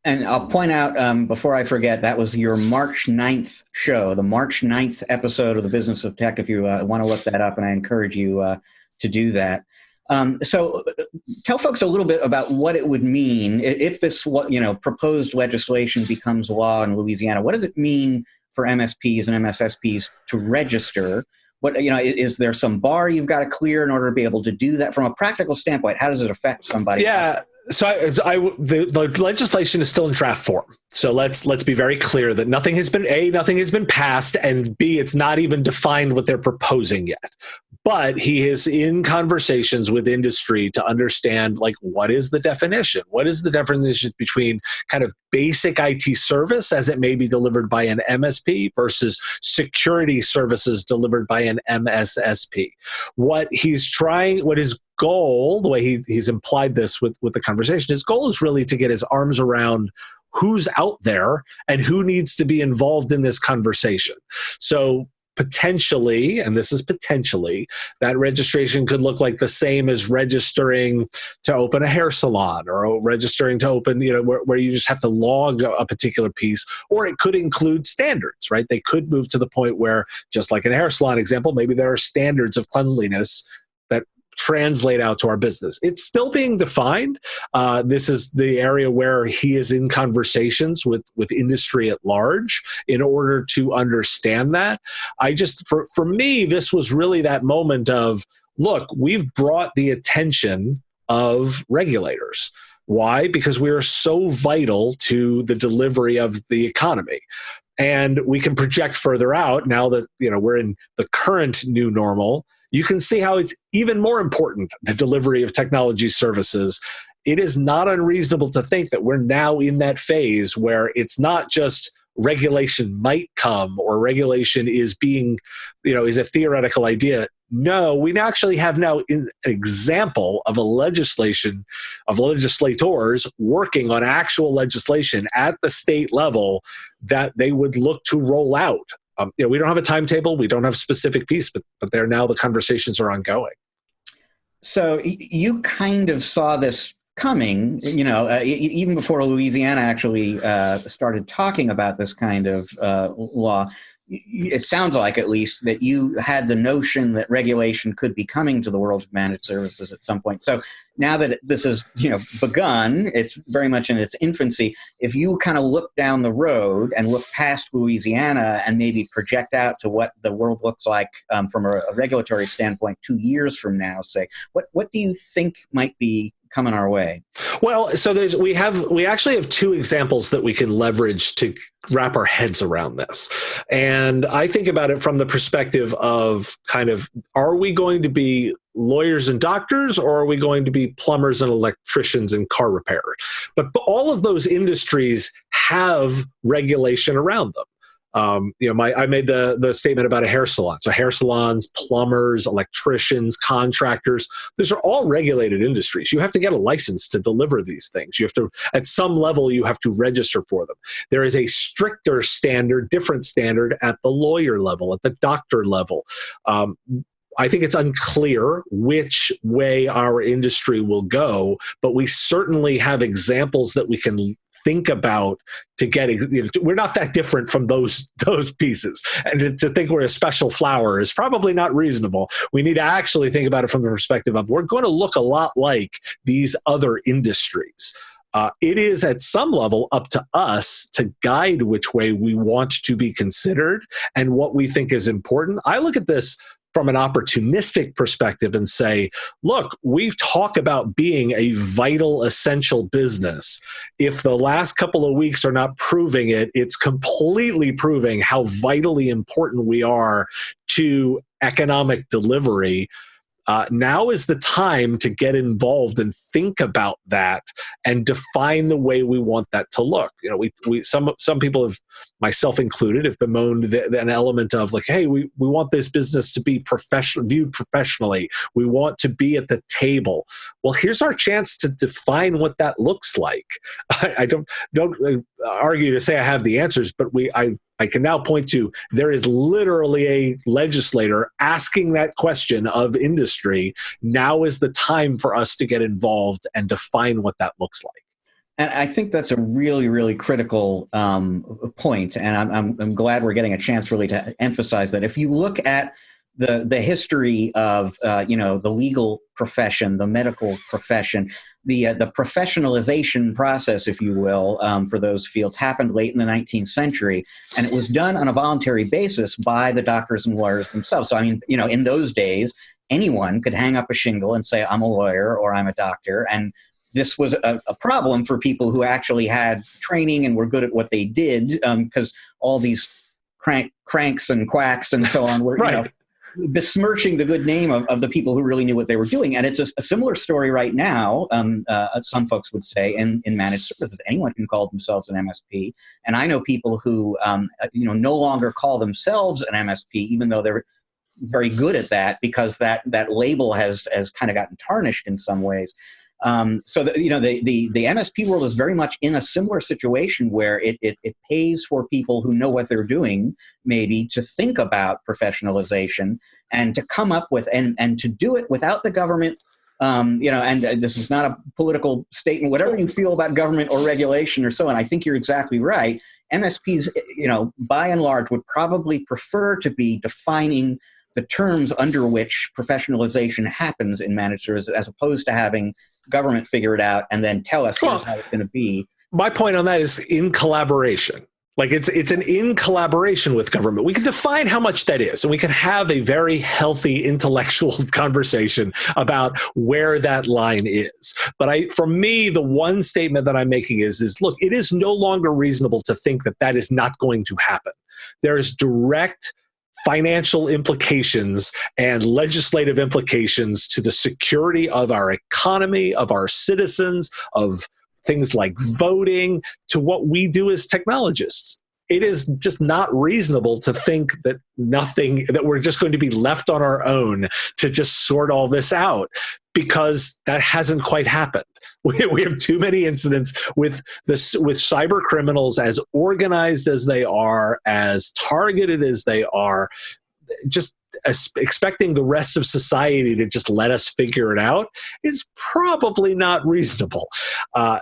And I'll point out, before I forget, that was your March 9th show, the March 9th episode of The Business of Tech, if you want to look that up, and I encourage you to do that. So tell folks a little bit about what it would mean if this proposed legislation becomes law in Louisiana. What does it mean for MSPs and MSSPs to register? Is there some bar you've got to clear in order to be able to do that? From a practical standpoint, how does it affect somebody? Yeah. So the legislation is still in draft form. So let's be very clear that nothing has been passed, and B, it's not even defined what they're proposing yet. But he is in conversations with industry to understand, what is the definition? What is the definition between kind of basic IT service as it may be delivered by an MSP versus security services delivered by an MSSP? What his goal, the way he's implied this with the conversation, his goal is really to get his arms around who's out there and who needs to be involved in this conversation. So potentially, and this is potentially, that registration could look like the same as registering to open a hair salon, or registering to open, where you just have to log a particular piece, or it could include standards, right? They could move to the point where, just like in a hair salon example, maybe there are standards of cleanliness that translate out to our business. It's still being defined. This is the area where he is in conversations with industry at large in order to understand that. For me, this was really that moment of, look, we've brought the attention of regulators. Why? Because we are so vital to the delivery of the economy. And we can project further out now that we're in the current new normal. You can see how it's even more important, the delivery of technology services. It is not unreasonable to think that we're now in that phase where it's not just, regulation might come or regulation is being, is a theoretical idea. No, we actually have now an example of legislators working on actual legislation at the state level that they would look to roll out. We don't have a timetable, we don't have a specific piece, but there now the conversations are ongoing. So you kind of saw this coming, even before Louisiana actually started talking about this kind of law. It sounds like, at least, that you had the notion that regulation could be coming to the world of managed services at some point. So now that this has, begun, it's very much in its infancy. If you kind of look down the road and look past Louisiana and maybe project out to what the world looks like from a regulatory standpoint 2 years from now, say, what do you think might be coming our way? Well, so we actually have two examples that we can leverage to wrap our heads around this. And I think about it from the perspective of kind of, are we going to be lawyers and doctors, or are we going to be plumbers and electricians and car repairers? But all of those industries have regulation around them. I made the statement about a hair salon. So hair salons, plumbers, electricians, contractors, these are all regulated industries. You have to get a license to deliver these things. You have to, at some level, you have to register for them. There is a stricter standard, different standard at the lawyer level, at the doctor level. I think it's unclear which way our industry will go, but we certainly have examples that we can think about to get, we're not that different from those pieces. And to think we're a special flower is probably not reasonable. We need to actually think about it from the perspective of, we're going to look a lot like these other industries. It is at some level up to us to guide which way we want to be considered and what we think is important. I look at this from an opportunistic perspective and say, look, we've talked about being a vital, essential business. If the last couple of weeks are not proving it, it's completely proving how vitally important we are to economic delivery. Now is the time to get involved and think about that and define the way we want that to look. Some people have, myself included, have bemoaned an element of like, hey, we want this business to be viewed professionally. We want to be at the table. Well, here's our chance to define what that looks like. I don't argue to say I have the answers, but I can now point to, there is literally a legislator asking that question of industry. Now is the time for us to get involved and define what that looks like. And I think that's a really, really critical point. And I'm glad we're getting a chance really to emphasize that. If you look at the history of the legal profession, the medical profession, the professionalization process, if you will, for those fields happened late in the 19th century, and it was done on a voluntary basis by the doctors and lawyers themselves. So I mean, in those days, anyone could hang up a shingle and say, I'm a lawyer or I'm a doctor, and this was a problem for people who actually had training and were good at what they did, because all these cranks and quacks and so on were, right, besmirching the good name of the people who really knew what they were doing. And it's a similar story right now, some folks would say, in managed services. Anyone can call themselves an MSP. And I know people who no longer call themselves an MSP, even though they're very good at that, because that label has kind of gotten tarnished in some ways. So the MSP world is very much in a similar situation where it pays for people who know what they're doing, maybe, to think about professionalization and to come up with and to do it without the government. And this is not a political statement, whatever you feel about government or regulation or so on. I think you're exactly right. MSPs, by and large, would probably prefer to be defining the terms under which professionalization happens in managed services, as opposed to having government figure it out and then tell us here's how it's going to be. My point on that is in collaboration. Like it's an in collaboration with government. We can define how much that is, and we can have a very healthy intellectual conversation about where that line is. But for me, the one statement that I'm making is look, it is no longer reasonable to think that is not going to happen. There is direct financial implications and legislative implications to the security of our economy, of our citizens, of things like voting, to what we do as technologists. it is just not reasonable to think that we're just going to be left on our own to just sort all this out, because that hasn't quite happened. We have too many incidents with cyber criminals, as organized as they are, as targeted as they are, just expecting the rest of society to just let us figure it out is probably not reasonable.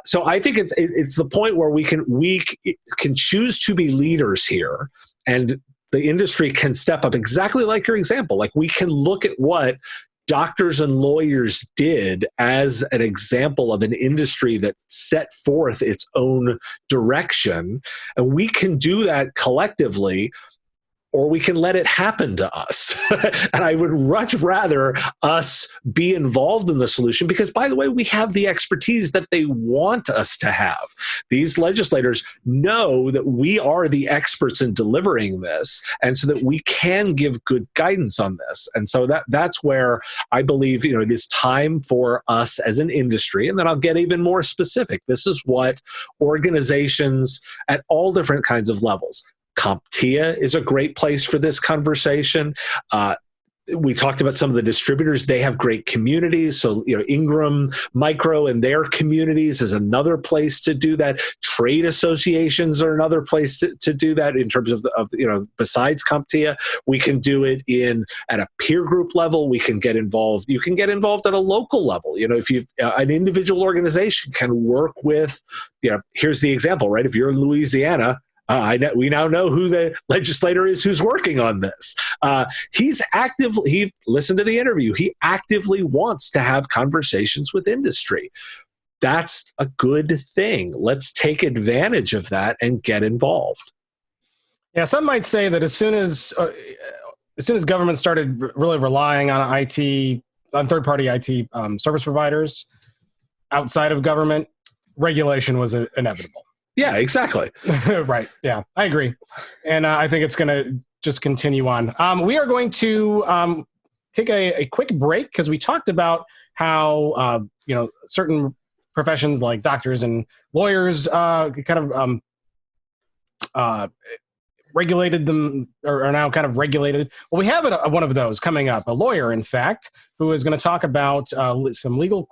So I think it's the point where we can choose to be leaders here, and the industry can step up exactly like your example. Like, we can look at what doctors and lawyers did as an example of an industry that set forth its own direction, and we can do that collectively, or we can let it happen to us. And I would much rather us be involved in the solution, because, by the way, we have the expertise that they want us to have. These legislators know that we are the experts in delivering this, and so that we can give good guidance on this. And so that's where I believe, it is time for us as an industry. And then I'll get even more specific. This is what organizations at all different kinds of levels. CompTIA is a great place for this conversation. We talked about some of the distributors. They have great communities. So, Ingram Micro and their communities is another place to do that. Trade associations are another place to do that in terms of besides CompTIA. We can do it at a peer group level. We can get involved. You can get involved at a local level. If an individual organization can work with, here's the example, right? If you're in Louisiana, we now know who the legislator is who's working on this. He listened to the interview. He actively wants to have conversations with industry. That's a good thing. Let's take advantage of that and get involved. Yeah, some might say that as soon as government started really relying on third-party IT service providers outside of government, regulation was inevitable. Yeah, exactly. Right. Yeah, I agree. And I think it's going to just continue on. We are going to take a quick break, because we talked about how, certain professions like doctors and lawyers regulated them, or are now kind of regulated. Well, we have one of those coming up, a lawyer, in fact, who is going to talk about some legal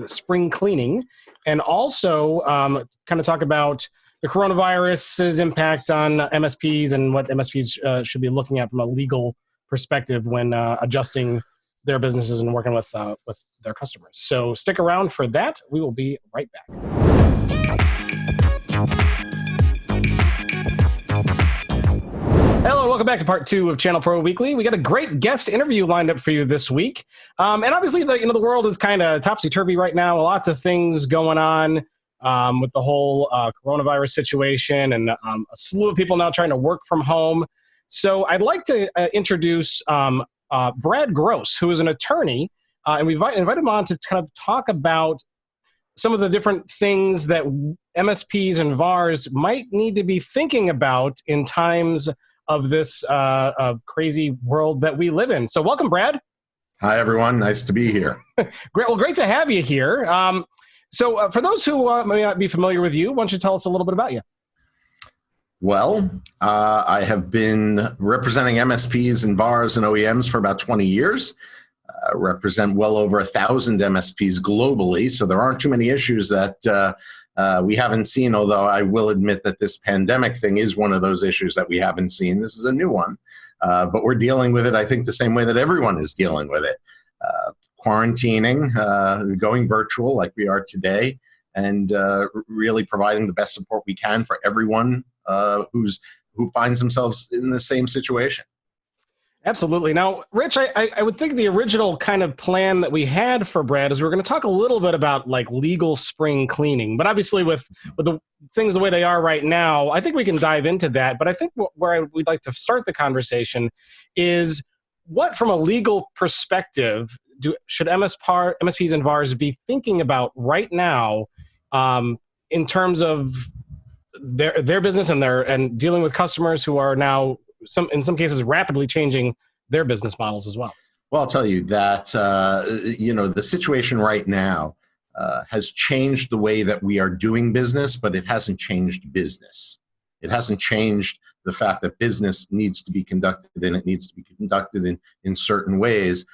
spring cleaning, and also kind of talk about the coronavirus's impact on MSPs and what MSPs should be looking at from a legal perspective when adjusting their businesses and working with their customers. So stick around for that. We will be right back. Hello and welcome back to part 2 of ChannelPro Weekly. We got a great guest interview lined up for you this week. And obviously, the world is kind of topsy-turvy right now. Lots of things going on with the whole coronavirus situation, and a slew of people now trying to work from home. So I'd like to introduce Brad Gross, who is an attorney, and we invited him on to kind of talk about some of the different things that MSPs and VARs might need to be thinking about in times of this crazy world that we live in. So welcome, Brad. Hi, everyone. Nice to be here. Great. Well, great to have you here. So for those who may not be familiar with you, why don't you tell us a little bit about you? Well, I have been representing MSPs and VARs and OEMs for about 20 years. Represent well over 1,000 MSPs globally, so there aren't too many issues that we haven't seen, although I will admit that this pandemic thing is one of those issues that we haven't seen. This is a new one, but we're dealing with it, I think, the same way that everyone is dealing with it. Quarantining, going virtual like we are today, and really providing the best support we can for everyone who finds themselves in the same situation. Absolutely. Now, Rich, I would think the original kind of plan that we had for Brad is we're going to talk a little bit about like legal spring cleaning, but obviously with the things the way they are right now, I think we can dive into that. But I think where we'd like to start the conversation is what, from a legal perspective, should MSPs and VARs be thinking about right now in terms of their business and dealing with customers who are now in some cases rapidly changing their business models as well? Well, I'll tell you that the situation right now has changed the way that we are doing business, but it hasn't changed business. It hasn't changed the fact that business needs to be conducted, and it needs to be conducted in certain ways.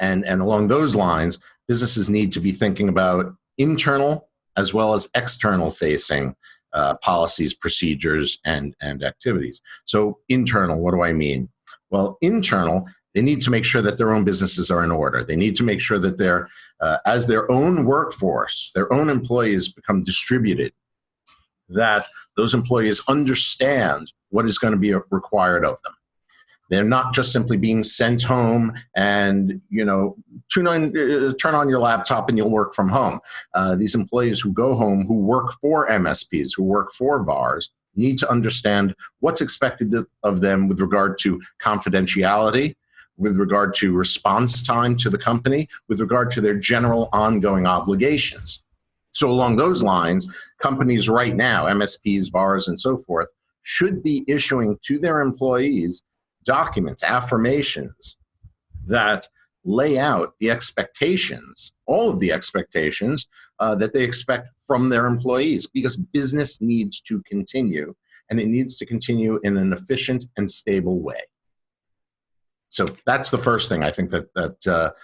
And along those lines, businesses need to be thinking about internal as well as external facing policies, procedures, and activities. So internal, what do I mean? Well, internal, they need to make sure that their own businesses are in order. They need to make sure that they're, as their own workforce, their own employees become distributed, that those employees understand what is going to be required of them. They're not just simply being sent home and, turn on your laptop and you'll work from home. These employees who go home, who work for MSPs, who work for VARs, need to understand what's expected of them with regard to confidentiality, with regard to response time to the company, with regard to their general ongoing obligations. So along those lines, companies right now, MSPs, VARs, and so forth, should be issuing to their employees documents, affirmations that lay out the expectations, all of the expectations that they expect from their employees, because business needs to continue, and it needs to continue in an efficient and stable way. So that's the first thing I think that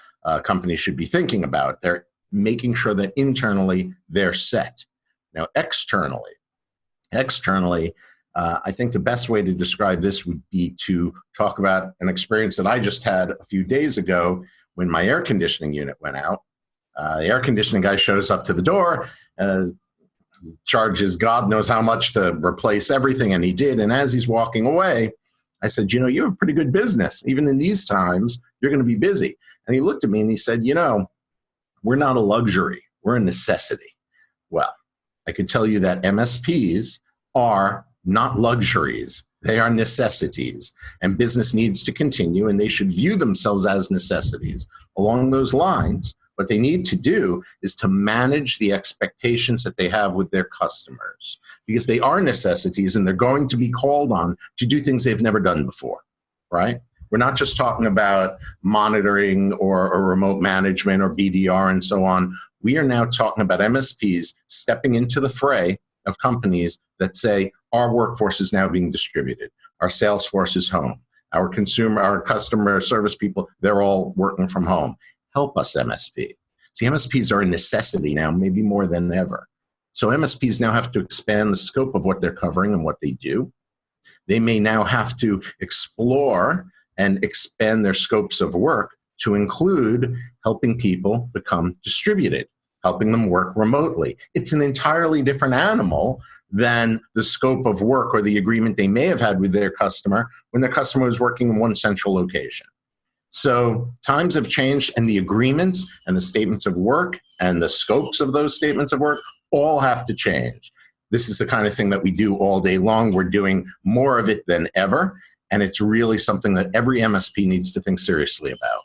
companies should be thinking about. They're making sure that internally they're set. Now, externally, I think the best way to describe this would be to talk about an experience that I just had a few days ago when my air conditioning unit went out. The air conditioning guy shows up to the door, charges God knows how much to replace everything, and he did. And as he's walking away, I said, you have a pretty good business. Even in these times, you're going to be busy. And he looked at me and he said, we're not a luxury. We're a necessity. Well, I could tell you that MSPs are not luxuries. They are necessities. And business needs to continue, and they should view themselves as necessities. Along those lines, what they need to do is to manage the expectations that they have with their customers, because they are necessities and they're going to be called on to do things they've never done before, right? We're not just talking about monitoring or remote management or BDR and so on. We are now talking about MSPs stepping into the fray of companies that say our workforce is now being distributed. Our sales force is home. Our customer service people, they're all working from home. Help us, MSP. See, MSPs are a necessity now, maybe more than ever. So MSPs now have to expand the scope of what they're covering and what they do. They may now have to explore and expand their scopes of work to include helping people become distributed, helping them work remotely. It's an entirely different animal than the scope of work or the agreement they may have had with their customer when their customer was working in one central location. So times have changed, and the agreements and the statements of work and the scopes of those statements of work all have to change. This is the kind of thing that we do all day long. We're doing more of it than ever, and it's really something that every MSP needs to think seriously about.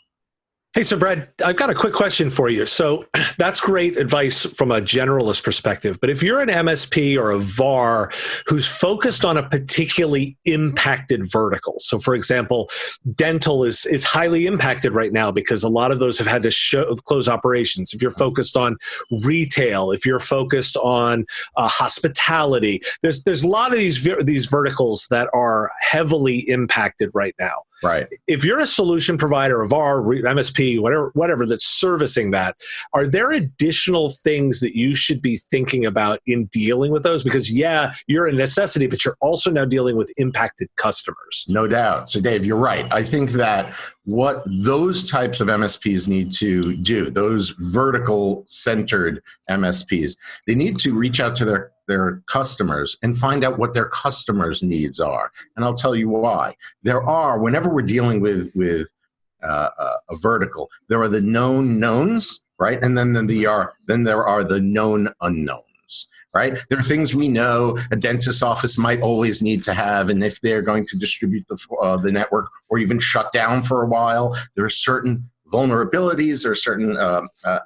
Hey, so Brad, I've got a quick question for you. So that's great advice from a generalist perspective. But if you're an MSP or a VAR who's focused on a particularly impacted vertical, so for example, dental is highly impacted right now because a lot of those have had to close operations. If you're focused on retail, if you're focused on hospitality, there's a lot of these verticals that are heavily impacted right now. Right. If you're a solution provider, a VAR, MSP, whatever that's servicing that, are there additional things that you should be thinking about in dealing with those? Because yeah, you're a necessity, but you're also now dealing with impacted customers. No doubt. So Dave, you're right. I think that what those types of MSPs need to do, those vertical centered MSPs, they need to reach out to their customers and find out what their customers' needs are. And I'll tell you why. Whenever we're dealing with a vertical, there are the known knowns, right? And then there are the known unknowns, right? There are things we know a dentist's office might always need to have, and if they're going to distribute the network or even shut down for a while, there are certain vulnerabilities, there are certain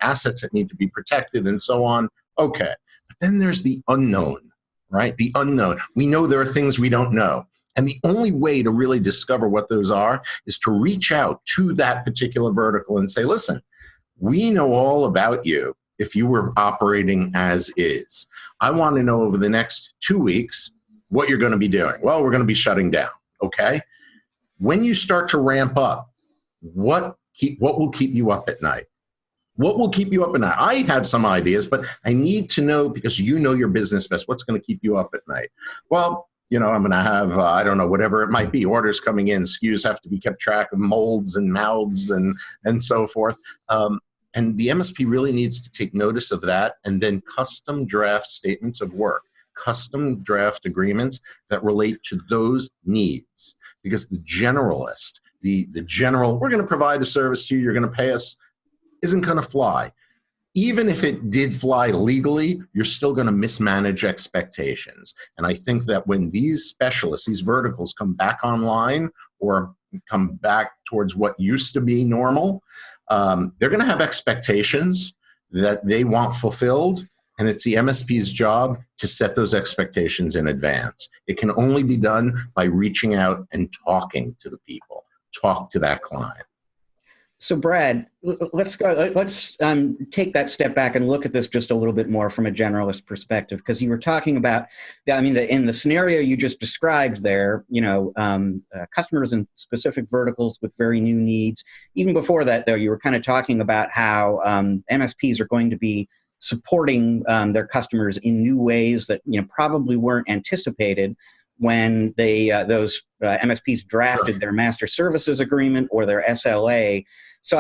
assets that need to be protected and so on. Okay. Then there's the unknown, right? The unknown. We know there are things we don't know. And the only way to really discover what those are is to reach out to that particular vertical and say, listen, we know all about you if you were operating as is. I want to know over the next 2 weeks what you're going to be doing. Well, we're going to be shutting down. Okay. When you start to ramp up, what will keep you up at night? What will keep you up at night? I have some ideas, but I need to know, because you know your business best, what's going to keep you up at night? Well, I'm going to have, I don't know, whatever it might be, orders coming in, SKUs have to be kept track of, molds and mouths and so forth. And the MSP really needs to take notice of that, and then custom draft statements of work, custom draft agreements that relate to those needs. Because the generalist, the general, we're going to provide a service to you, you're going to pay us, isn't going to fly. Even if it did fly legally, you're still going to mismanage expectations. And I think that when these specialists, these verticals come back online or come back towards what used to be normal, they're going to have expectations that they want fulfilled. And it's the MSP's job to set those expectations in advance. It can only be done by reaching out and talking to the people, talk to that client. So Brad, let's take that step back and look at this just a little bit more from a generalist perspective, because you were talking about, in the scenario you just described there, customers in specific verticals with very new needs. Even before that, though, you were kind of talking about how MSPs are going to be supporting their customers in new ways that probably weren't anticipated when those MSPs drafted their master services agreement or their SLA. So,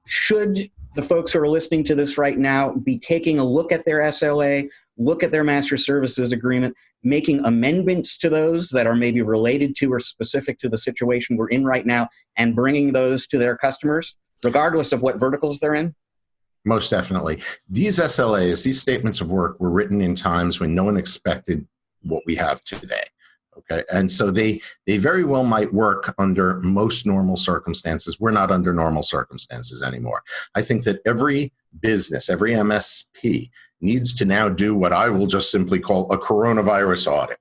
should the folks who are listening to this right now be taking a look at their SLA, look at their master services agreement, making amendments to those that are maybe related to or specific to the situation we're in right now, and bringing those to their customers, regardless of what verticals they're in? Most definitely. These SLAs, these statements of work, were written in times when no one expected what we have today. Okay. And so they very well might work under most normal circumstances. We're not under normal circumstances anymore. I think that every business, every MSP needs to now do what I will just simply call a coronavirus audit.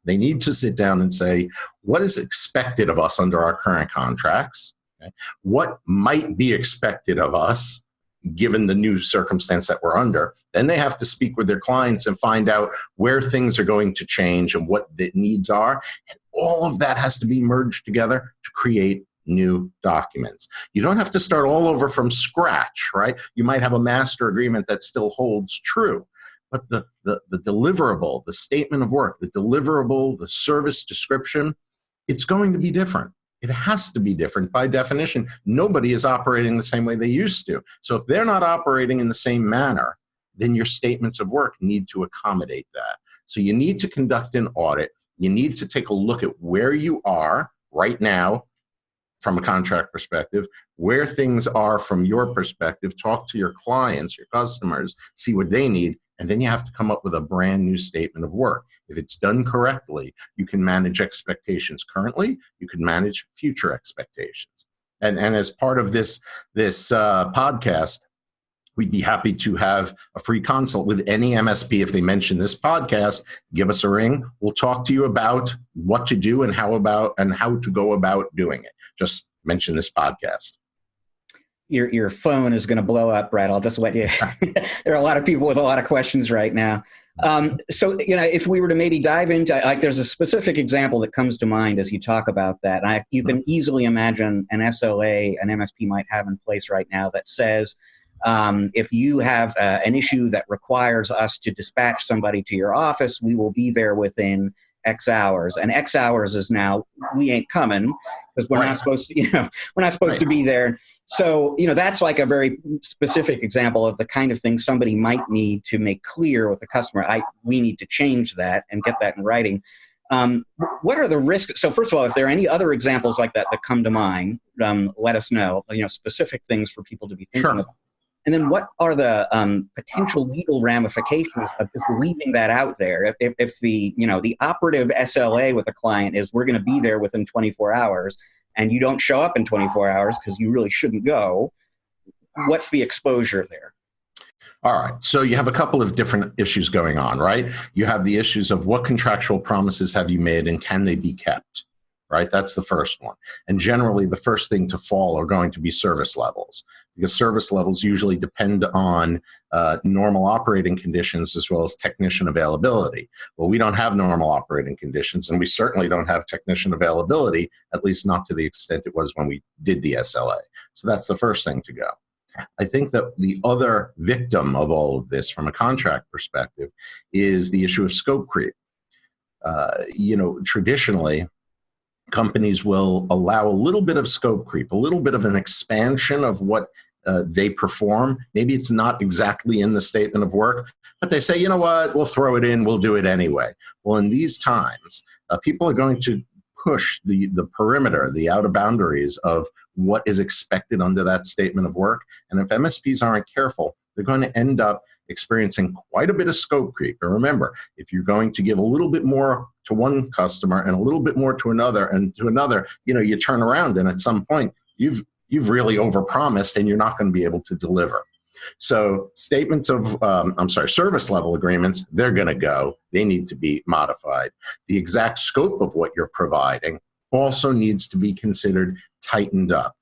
They need to sit down and say, what is expected of us under our current contracts? Okay? What might be expected of us given the new circumstance that we're under? Then they have to speak with their clients and find out where things are going to change and what the needs are. And all of that has to be merged together to create new documents. You don't have to start all over from scratch, right? You might have a master agreement that still holds true, but the deliverable, the statement of work, the deliverable, the service description, it's going to be different. It has to be different by definition. Nobody is operating the same way they used to. So if they're not operating in the same manner, then your statements of work need to accommodate that. So you need to conduct an audit. You need to take a look at where you are right now from a contract perspective, where things are from your perspective, talk to your clients, your customers, see what they need, and then you have to come up with a brand new statement of work. If it's done correctly, you can manage expectations currently, you can manage future expectations. And as part of this podcast, we'd be happy to have a free consult with any MSP. If they mention this podcast, give us a ring. We'll talk to you about what to do and how to go about doing it. Just mention this podcast. Your phone is going to blow up, Brad. I'll just let you. There are a lot of people with a lot of questions right now. So, if we were to maybe dive into, there's a specific example that comes to mind as you talk about that. You can easily imagine an SLA an MSP might have in place right now that says, if you have an issue that requires us to dispatch somebody to your office, we will be there within X hours. And X hours is now, we ain't coming because we're not supposed to, we're not supposed to be there. So, that's like a very specific example of the kind of thing somebody might need to make clear with the customer. We need to change that and get that in writing. What are the risks? So first of all, if there are any other examples like that come to mind, let us know, specific things for people to be thinking about. And then what are the potential legal ramifications of just leaving that out there? If the operative SLA with a client is we're going to be there within 24 hours and you don't show up in 24 hours because you really shouldn't go, what's the exposure there? All right. So you have a couple of different issues going on, right? You have the issues of what contractual promises have you made and can they be kept? right? That's the first one. And generally, the first thing to fall are going to be service levels, because service levels usually depend on normal operating conditions as well as technician availability. Well, we don't have normal operating conditions, and we certainly don't have technician availability, at least not to the extent it was when we did the SLA. So that's the first thing to go. I think that the other victim of all of this from a contract perspective is the issue of scope creep. Traditionally, companies will allow a little bit of scope creep, a little bit of an expansion of what they perform. Maybe it's not exactly in the statement of work, but they say, you know what, we'll throw it in, we'll do it anyway. Well, in these times, people are going to push the perimeter, the outer boundaries of what is expected under that statement of work. And if MSPs aren't careful, they're going to end up experiencing quite a bit of scope creep. And remember, if you're going to give a little bit more to one customer and a little bit more to another and to another, you turn around and at some point you've really overpromised and you're not going to be able to deliver. So statements of, service level agreements, they're going to go. They need to be modified. The exact scope of what you're providing also needs to be considered tightened up.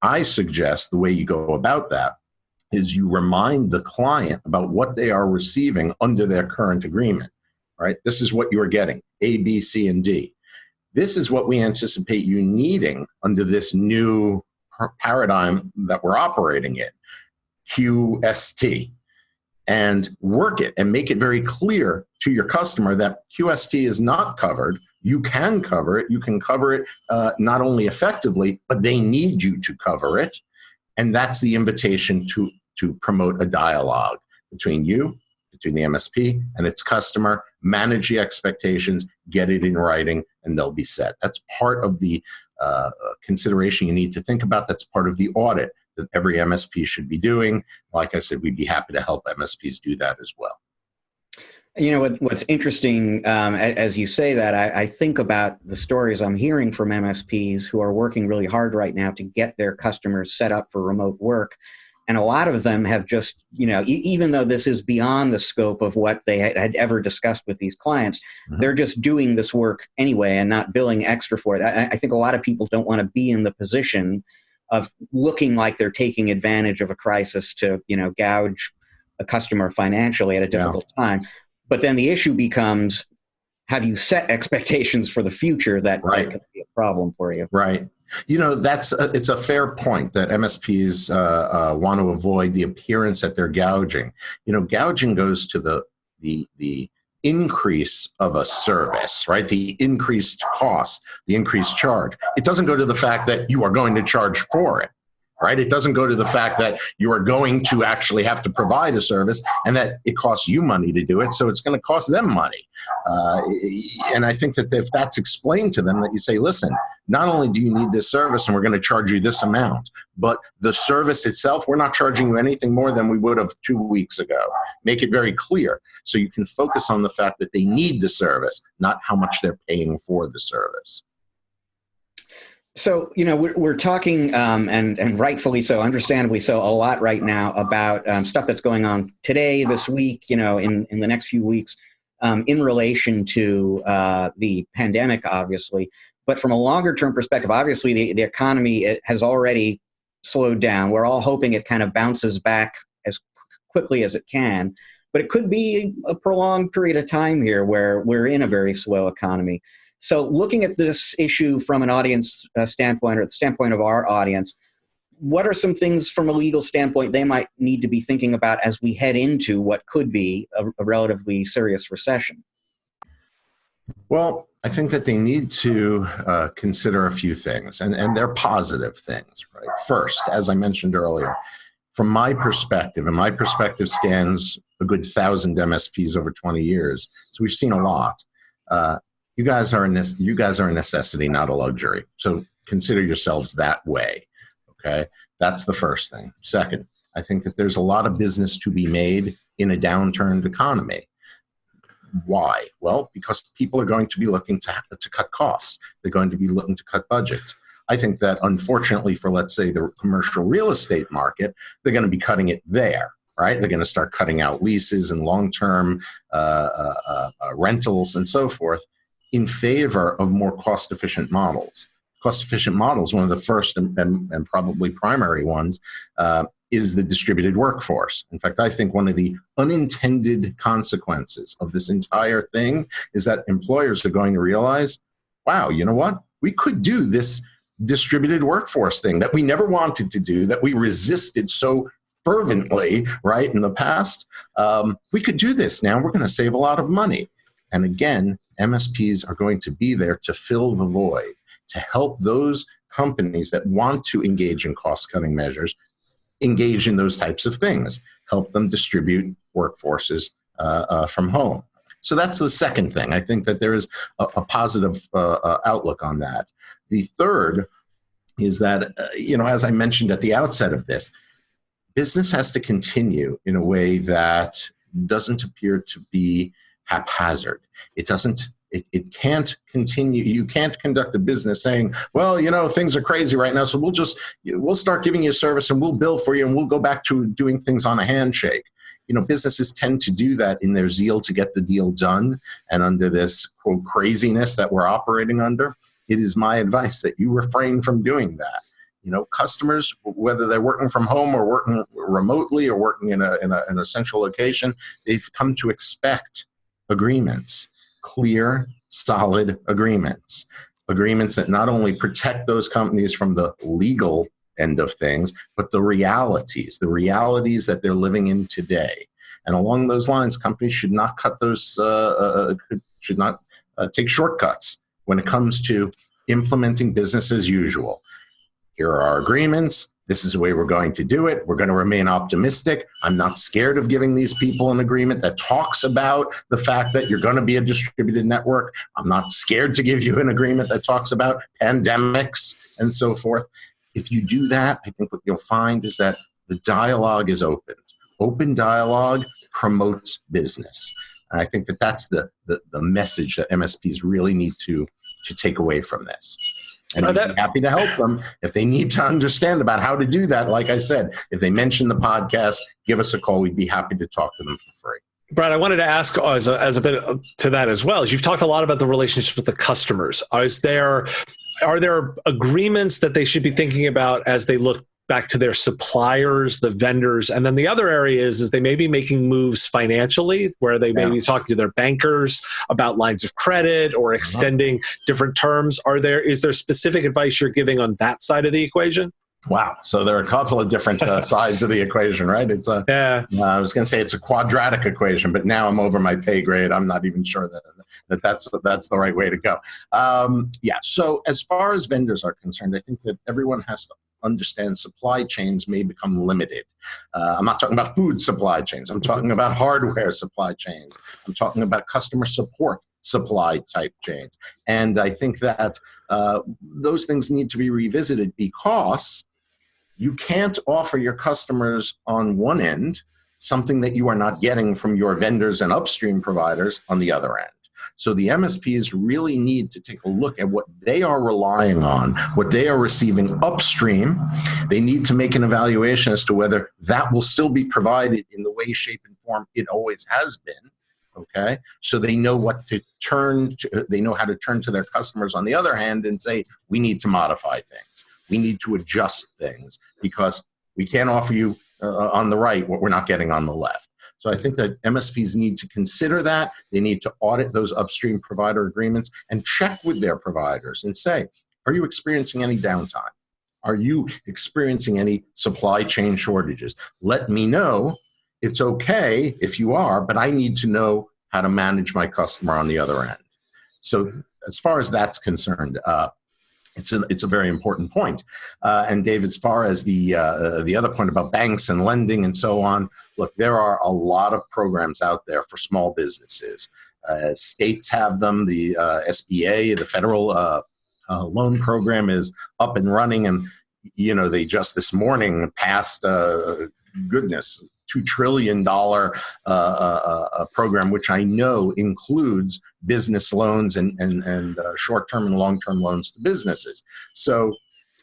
I suggest the way you go about that is you remind the client about what they are receiving under their current agreement, right? This is what you are getting, A, B, C, and D. This is what we anticipate you needing under this new paradigm that we're operating in, QST, and work it and make it very clear to your customer that QST is not covered. You can cover it. You can cover it not only effectively, but they need you to cover it. And that's the invitation to promote a dialogue between you, between the MSP and its customer, manage the expectations, get it in writing, and they'll be set. That's part of the consideration you need to think about. That's part of the audit that every MSP should be doing. Like I said, we'd be happy to help MSPs do that as well. What's interesting, as you say that, I think about the stories I'm hearing from MSPs who are working really hard right now to get their customers set up for remote work. And a lot of them have just, even though this is beyond the scope of what they had ever discussed with these clients, they're just doing this work anyway and not billing extra for it. I think a lot of people don't want to be in the position of looking like they're taking advantage of a crisis to, gouge a customer financially at a difficult time. But then the issue becomes, have you set expectations for the future that could be a problem for you? Right. It's a fair point that MSPs want to avoid the appearance that they're gouging. Gouging goes to the increase of a service, right? The increased cost, the increased charge. It doesn't go to the fact that you are going to charge for it, right? It doesn't go to the fact that you are going to actually have to provide a service and that it costs you money to do it, so it's going to cost them money. And I think that if that's explained to them, that you say, listen, not only do you need this service and we're going to charge you this amount, but the service itself, we're not charging you anything more than we would have 2 weeks ago. Make it very clear so you can focus on the fact that they need the service, not how much they're paying for the service. So, we're talking, and rightfully so, understandably so, a lot right now about stuff that's going on today, this week, in the next few weeks, in relation to the pandemic, obviously. But from a longer term perspective, obviously the economy has already slowed down. We're all hoping it kind of bounces back as quickly as it can. But it could be a prolonged period of time here where we're in a very slow economy. So looking at this issue from an audience standpoint, or the standpoint of our audience, what are some things from a legal standpoint they might need to be thinking about as we head into what could be a relatively serious recession? Well, I think that they need to consider a few things, and they're positive things, right? First, as I mentioned earlier, from my perspective, and my perspective scans a good 1,000 MSPs over 20 years, so we've seen a lot. You guys are a necessity, not a luxury. So consider yourselves that way. Okay, that's the first thing. Second, I think that there's a lot of business to be made in a downturned economy. Why? Well, because people are going to be looking to cut costs. They're going to be looking to cut budgets. I think that unfortunately for, let's say, the commercial real estate market, they're going to be cutting it there. Right? They're going to start cutting out leases and long-term rentals and so forth. in favor of more cost-efficient models. Cost-efficient models, one of the first and probably primary ones, is the distributed workforce. In fact, I think one of the unintended consequences of this entire thing is that employers are going to realize, wow, you know what? We could do this distributed workforce thing that we never wanted to do, that we resisted so fervently, right, in the past. We could do this now. We're going to save a lot of money. And again, MSPs are going to be there to fill the void, to help those companies that want to engage in cost-cutting measures engage in those types of things, help them distribute workforces from home. So that's the second thing. I think that there is a positive outlook on that. The third is that, as I mentioned at the outset of this, business has to continue in a way that doesn't appear to be haphazard. It can't continue. You can't conduct a business saying, well, things are crazy right now, so we'll start giving you a service and we'll bill for you and we'll go back to doing things on a handshake. Businesses tend to do that in their zeal to get the deal done, and under this quote craziness that we're operating under, it is my advice that you refrain from doing that. Customers, whether they're working from home or working remotely or working in a central location, they've come to expect agreements. Clear, solid agreements that not only protect those companies from the legal end of things, but the realities that they're living in today. And along those lines, companies should not take shortcuts when it comes to implementing business as usual. Here are our agreements. This is the way we're going to do it. We're going to remain optimistic. I'm not scared of giving these people an agreement that talks about the fact that you're going to be a distributed network. I'm not scared to give you an agreement that talks about pandemics and so forth. If you do that, I think what you'll find is that the dialogue is open. Open dialogue promotes business. And I think that that's the message that MSPs really need to take away from this. And I'd be happy to help them if they need to understand about how to do that. Like I said, if they mention the podcast, give us a call. We'd be happy to talk to them for free. Brad, I wanted to ask as a bit to that as well. As you've talked a lot about the relationships with the customers. Are there agreements that they should be thinking about as they look back to their suppliers, the vendors? And then the other area is they may be making moves financially where they may be talking to their bankers about lines of credit or extending different terms. Is there specific advice you're giving on that side of the equation? Wow. So there are a couple of different sides of the equation, right? I was going to say it's a quadratic equation, but now I'm over my pay grade. I'm not even sure that's the right way to go. So as far as vendors are concerned, I think that everyone has to understand supply chains may become limited. I'm not talking about food supply chains. I'm talking about hardware supply chains. I'm talking about customer support supply type chains. And I think that those things need to be revisited because you can't offer your customers on one end something that you are not getting from your vendors and upstream providers on the other end. So the MSPs really need to take a look at what they are relying on, what they are receiving upstream. They need to make an evaluation as to whether that will still be provided in the way, shape, and form it always has been. Okay, so they know what to turn to. They know how to turn to their customers on the other hand and say, we need to modify things. We need to adjust things because we can't offer you on the right what we're not getting on the left. So I think that MSPs need to consider that. They need to audit those upstream provider agreements and check with their providers and say, are you experiencing any downtime? Are you experiencing any supply chain shortages? Let me know. It's okay if you are, but I need to know how to manage my customer on the other end. So as far as that's concerned, it's a very important point. And Dave, as far as the other point about banks and lending and so on, look, there are a lot of programs out there for small businesses. States have them. The SBA, the federal loan program, is up and running, and they just this morning passed $2 trillion program, which I know includes business loans and short-term and long-term loans to businesses. So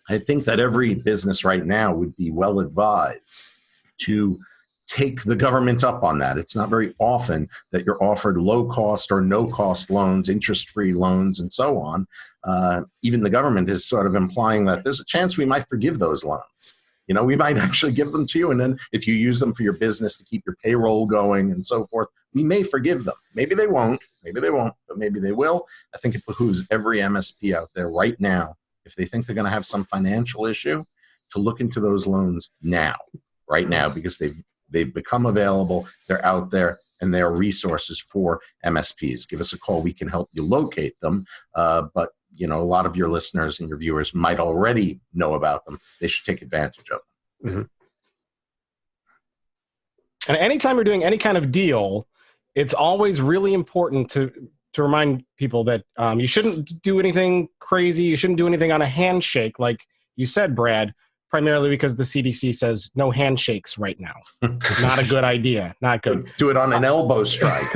I think that every business right now would be well advised to take the government up on that. It's not very often that you're offered low-cost or no-cost loans, interest-free loans, and so on. Even the government is sort of implying that there's a chance we might forgive those loans. We might actually give them to you, and then if you use them for your business to keep your payroll going and so forth, we may forgive them. Maybe they won't, but maybe they will. I think it behooves every MSP out there right now, if they think they're going to have some financial issue, to look into those loans right now, because they've become available, they're out there, and they're resources for MSPs. Give us a call. We can help you locate them. But a lot of your listeners and your viewers might already know about them. They should take advantage of them. Mm-hmm. And anytime you're doing any kind of deal, it's always really important to remind people that you shouldn't do anything crazy. You shouldn't do anything on a handshake, like you said, Brad, primarily because the CDC says no handshakes right now. Not a good idea. Not good. Do it on an elbow strike.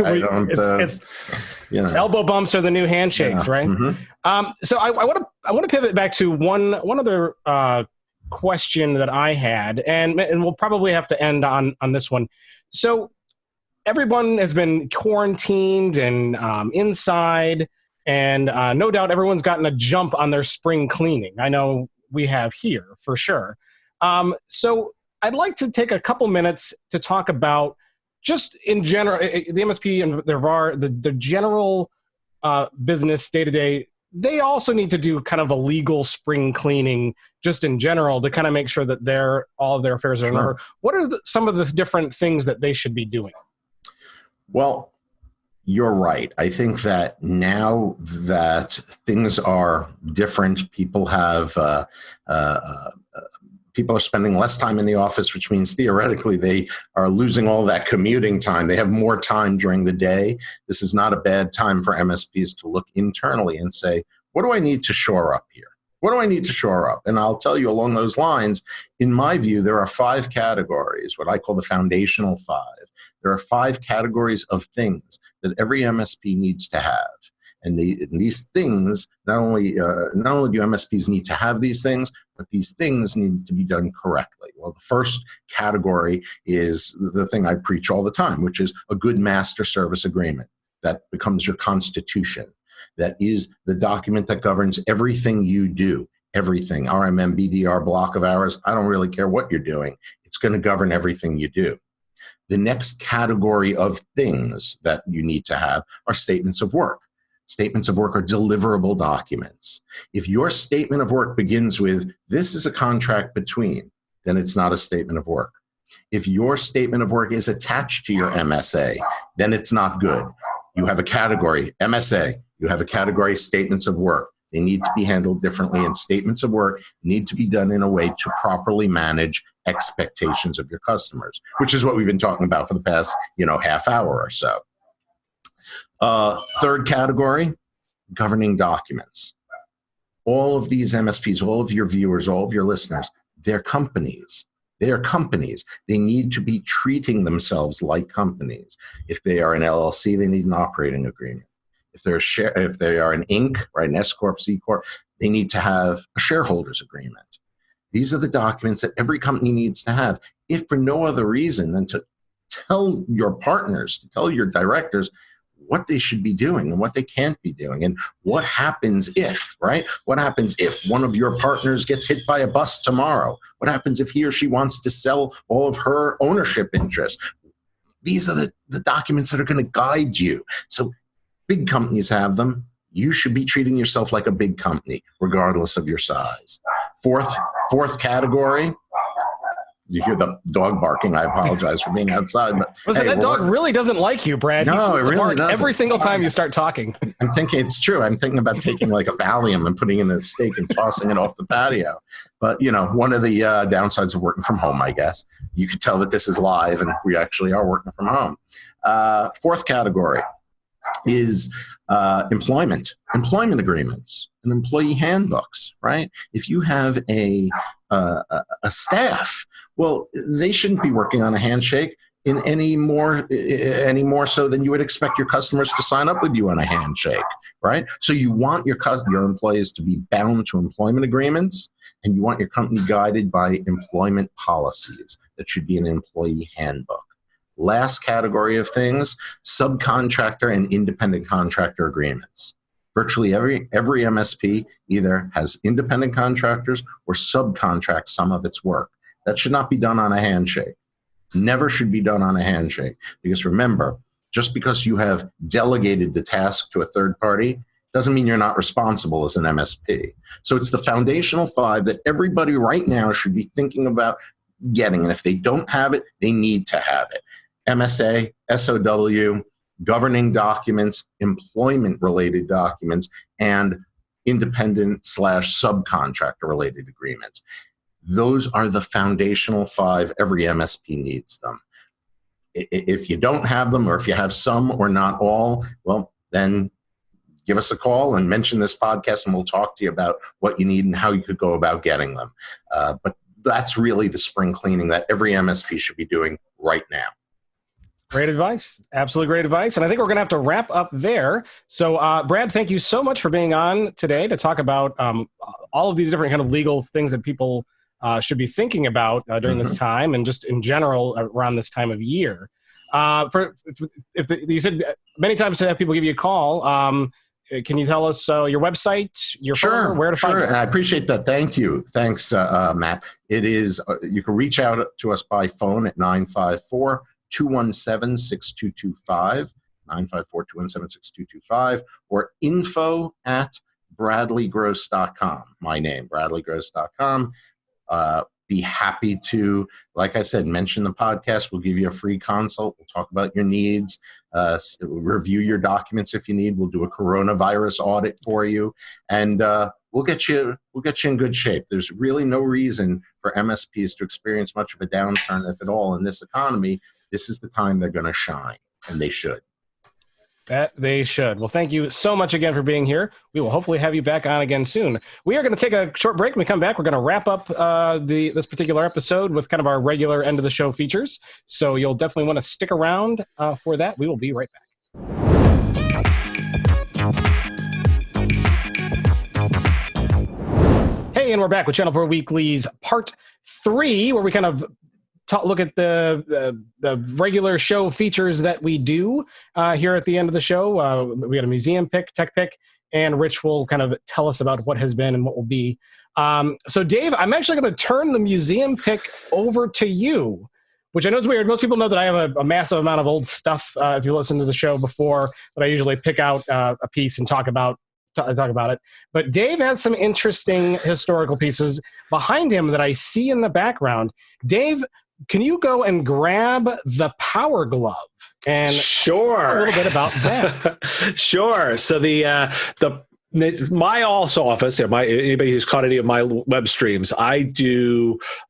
Elbow bumps are the new handshakes, right? Mm-hmm. So I want to pivot back to one other question that I had, and we'll probably have to end on this one. So everyone has been quarantined and inside, and no doubt everyone's gotten a jump on their spring cleaning. I know we have here for sure. So I'd like to take a couple minutes to talk about just in general, the MSP and their VAR, the general business day to day. They also need to do kind of a legal spring cleaning just in general to kind of make sure that all of their affairs are in order. What are some of the different things that they should be doing? Well, you're right. I think that now that things are different, people are spending less time in the office, which means theoretically they are losing all that commuting time. They have more time during the day. This is not a bad time for MSPs to look internally and say, what do I need to shore up here? What do I need to shore up? And I'll tell you along those lines, in my view, there are 5 categories, what I call the foundational 5. There are 5 categories of things that every MSP needs to have. And these things, not only do MSPs need to have these things, but these things need to be done correctly. Well, the first category is the thing I preach all the time, which is a good master service agreement. That becomes your constitution. That is the document that governs everything you do. Everything, RMM, BDR, block of hours, I don't really care what you're doing. It's going to govern everything you do. The next category of things that you need to have are statements of work. Statements of work are deliverable documents. If your statement of work begins with, this is a contract between, then it's not a statement of work. If your statement of work is attached to your MSA, then it's not good. You have a category, MSA. You have a category, statements of work. They need to be handled differently, and statements of work need to be done in a way to properly manage expectations of your customers, which is what we've been talking about for the past, half hour or so. Third category, governing documents. All of these MSPs, all of your viewers, all of your listeners, they're companies. They are companies. They need to be treating themselves like companies. If they are an LLC, they need an operating agreement. If they are an Inc., right, an S Corp, C Corp, they need to have a shareholders agreement. These are the documents that every company needs to have, if for no other reason than to tell your partners, to tell your directors what they should be doing and what they can't be doing, and what happens if, right? What happens if one of your partners gets hit by a bus tomorrow? What happens if he or she wants to sell all of her ownership interest? These are the documents that are going to guide you. So big companies have them. You should be treating yourself like a big company, regardless of your size. Fourth category. You hear the dog barking. I apologize for being outside. But that dog really doesn't like you, Brad. No, it really doesn't. Every single time you start talking. I'm thinking it's true. I'm thinking about taking like a Valium and putting in a steak and tossing it off the patio. But, one of the downsides of working from home, I guess, you could tell that this is live and we actually are working from home. Fourth category is employment agreements and employee handbooks, right? If you have a staff, well, they shouldn't be working on a handshake any more so than you would expect your customers to sign up with you on a handshake, right? So you want your employees to be bound to employment agreements, and you want your company guided by employment policies. That should be an employee handbook. Last category of things, subcontractor and independent contractor agreements. Virtually every MSP either has independent contractors or subcontracts some of its work. That should not be done on a handshake. Never should be done on a handshake. Because remember, just because you have delegated the task to a third party doesn't mean you're not responsible as an MSP. So it's the foundational 5 that everybody right now should be thinking about getting. And if they don't have it, they need to have it. MSA, SOW, governing documents, employment-related documents, and independent/subcontractor-related agreements. Those are the foundational 5. Every MSP needs them. If you don't have them, or if you have some or not all, well, then give us a call and mention this podcast, and we'll talk to you about what you need and how you could go about getting them. But that's really the spring cleaning that every MSP should be doing right now. Great advice. Absolutely great advice. And I think we're going to have to wrap up there. So, Brad, thank you so much for being on today to talk about all of these different kind of legal things that people should be thinking about during this time, and just in general around this time of year. You said many times to have people give you a call. Can you tell us your website, your phone number, where to find you? Sure, I appreciate that. Thank you. Thanks, Matt. It is, you can reach out to us by phone at 954-217-6225, 954-217-6225, or info@bradleygross.com. My name, bradleygross.com. Be happy to, like I said, mention the podcast. We'll give you a free consult. We'll talk about your needs, review your documents if you need. We'll do a coronavirus audit for you, and we'll get you in good shape. There's really no reason for MSPs to experience much of a downturn, if at all, in this economy. This is the time they're going to shine, and they should. That they should. Well, thank you so much again for being here. We will hopefully have you back on again soon. We are going to take a short break. When we come back, we're going to wrap up this particular episode with kind of our regular end of the show features. So you'll definitely want to stick around for that. We will be right back. Hey, and we're back with ChannelPro Weekly's Part 3, where we kind of look at the regular show features that we do here at the end of the show. We got a museum pick, tech pick, and Rich will kind of tell us about what has been and what will be. So Dave, I'm actually going to turn the museum pick over to you, which I know is weird. Most people know that I have a massive amount of old stuff. If you listen to the show before, that I usually pick out a piece and talk about it. But Dave has some interesting historical pieces behind him that I see in the background. Dave, can you go and grab the Power Glove and sure talk a little bit about that? Sure. So my office, anybody who's caught any of my web streams, I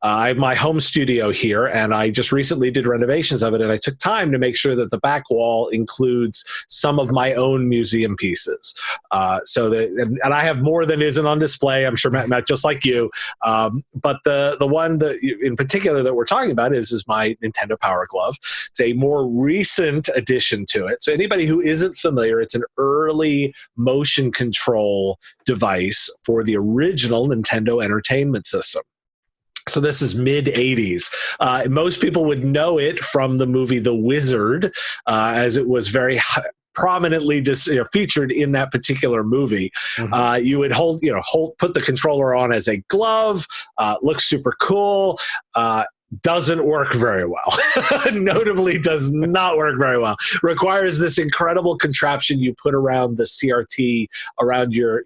have my home studio here, and I just recently did renovations of it, and I took time to make sure that the back wall includes some of my own museum pieces. And I have more than isn't on display. I'm sure Matt just like you. But the one that in particular that we're talking about is my Nintendo Power Glove. It's a more recent addition to it. So anybody who isn't familiar, it's an early motion control device for the original Nintendo Entertainment System. So this is mid-'80s. Most people would know it from the movie The Wizard, as it was very prominently featured in that particular movie. Mm-hmm. You would put the controller on as a glove, looks super cool, doesn't work very well. Notably does not work very well. Requires this incredible contraption you put around the CRT, around your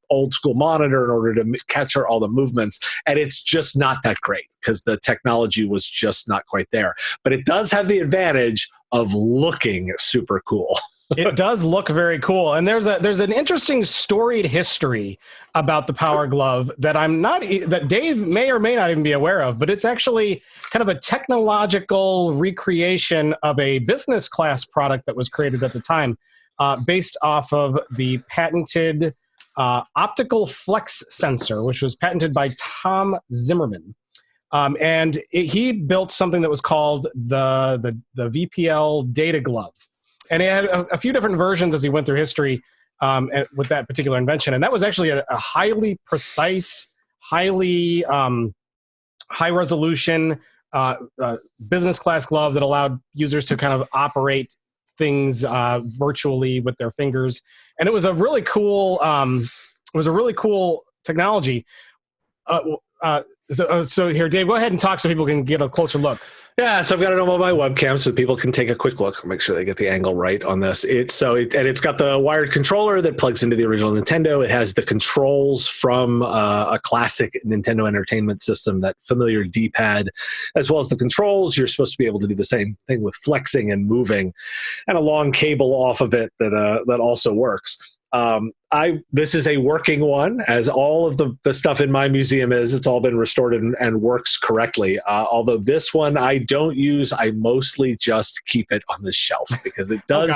old school monitor in order to catch all the movements. And it's just not that great because the technology was just not quite there. But it does have the advantage of looking super cool. It does look very cool. And there's an interesting storied history about the Power Glove that Dave may or may not even be aware of, but it's actually kind of a technological recreation of a business class product that was created at the time, based off of the patented optical flex sensor, which was patented by Tom Zimmerman. And he built something that was called the VPL Data Glove. And he had a few different versions as he went through history. with that particular invention. And that was actually a highly precise, highly high resolution business class glove that allowed users to kind of operate things virtually with their fingers. And it was a really cool technology. So here, Dave, go ahead and talk so people can get a closer look. Yeah, so I've got it on my webcam so people can take a quick look. I'll make sure they get the angle right on this. It's got the wired controller that plugs into the original Nintendo. It has the controls from a classic Nintendo Entertainment System, that familiar D-pad, as well as the controls. You're supposed to be able to do the same thing with flexing and moving, and a long cable off of it that also works. This is a working one, as all of the stuff in my museum is. It's all been restored and works correctly. Although this one I don't use, I mostly just keep it on the shelf because it does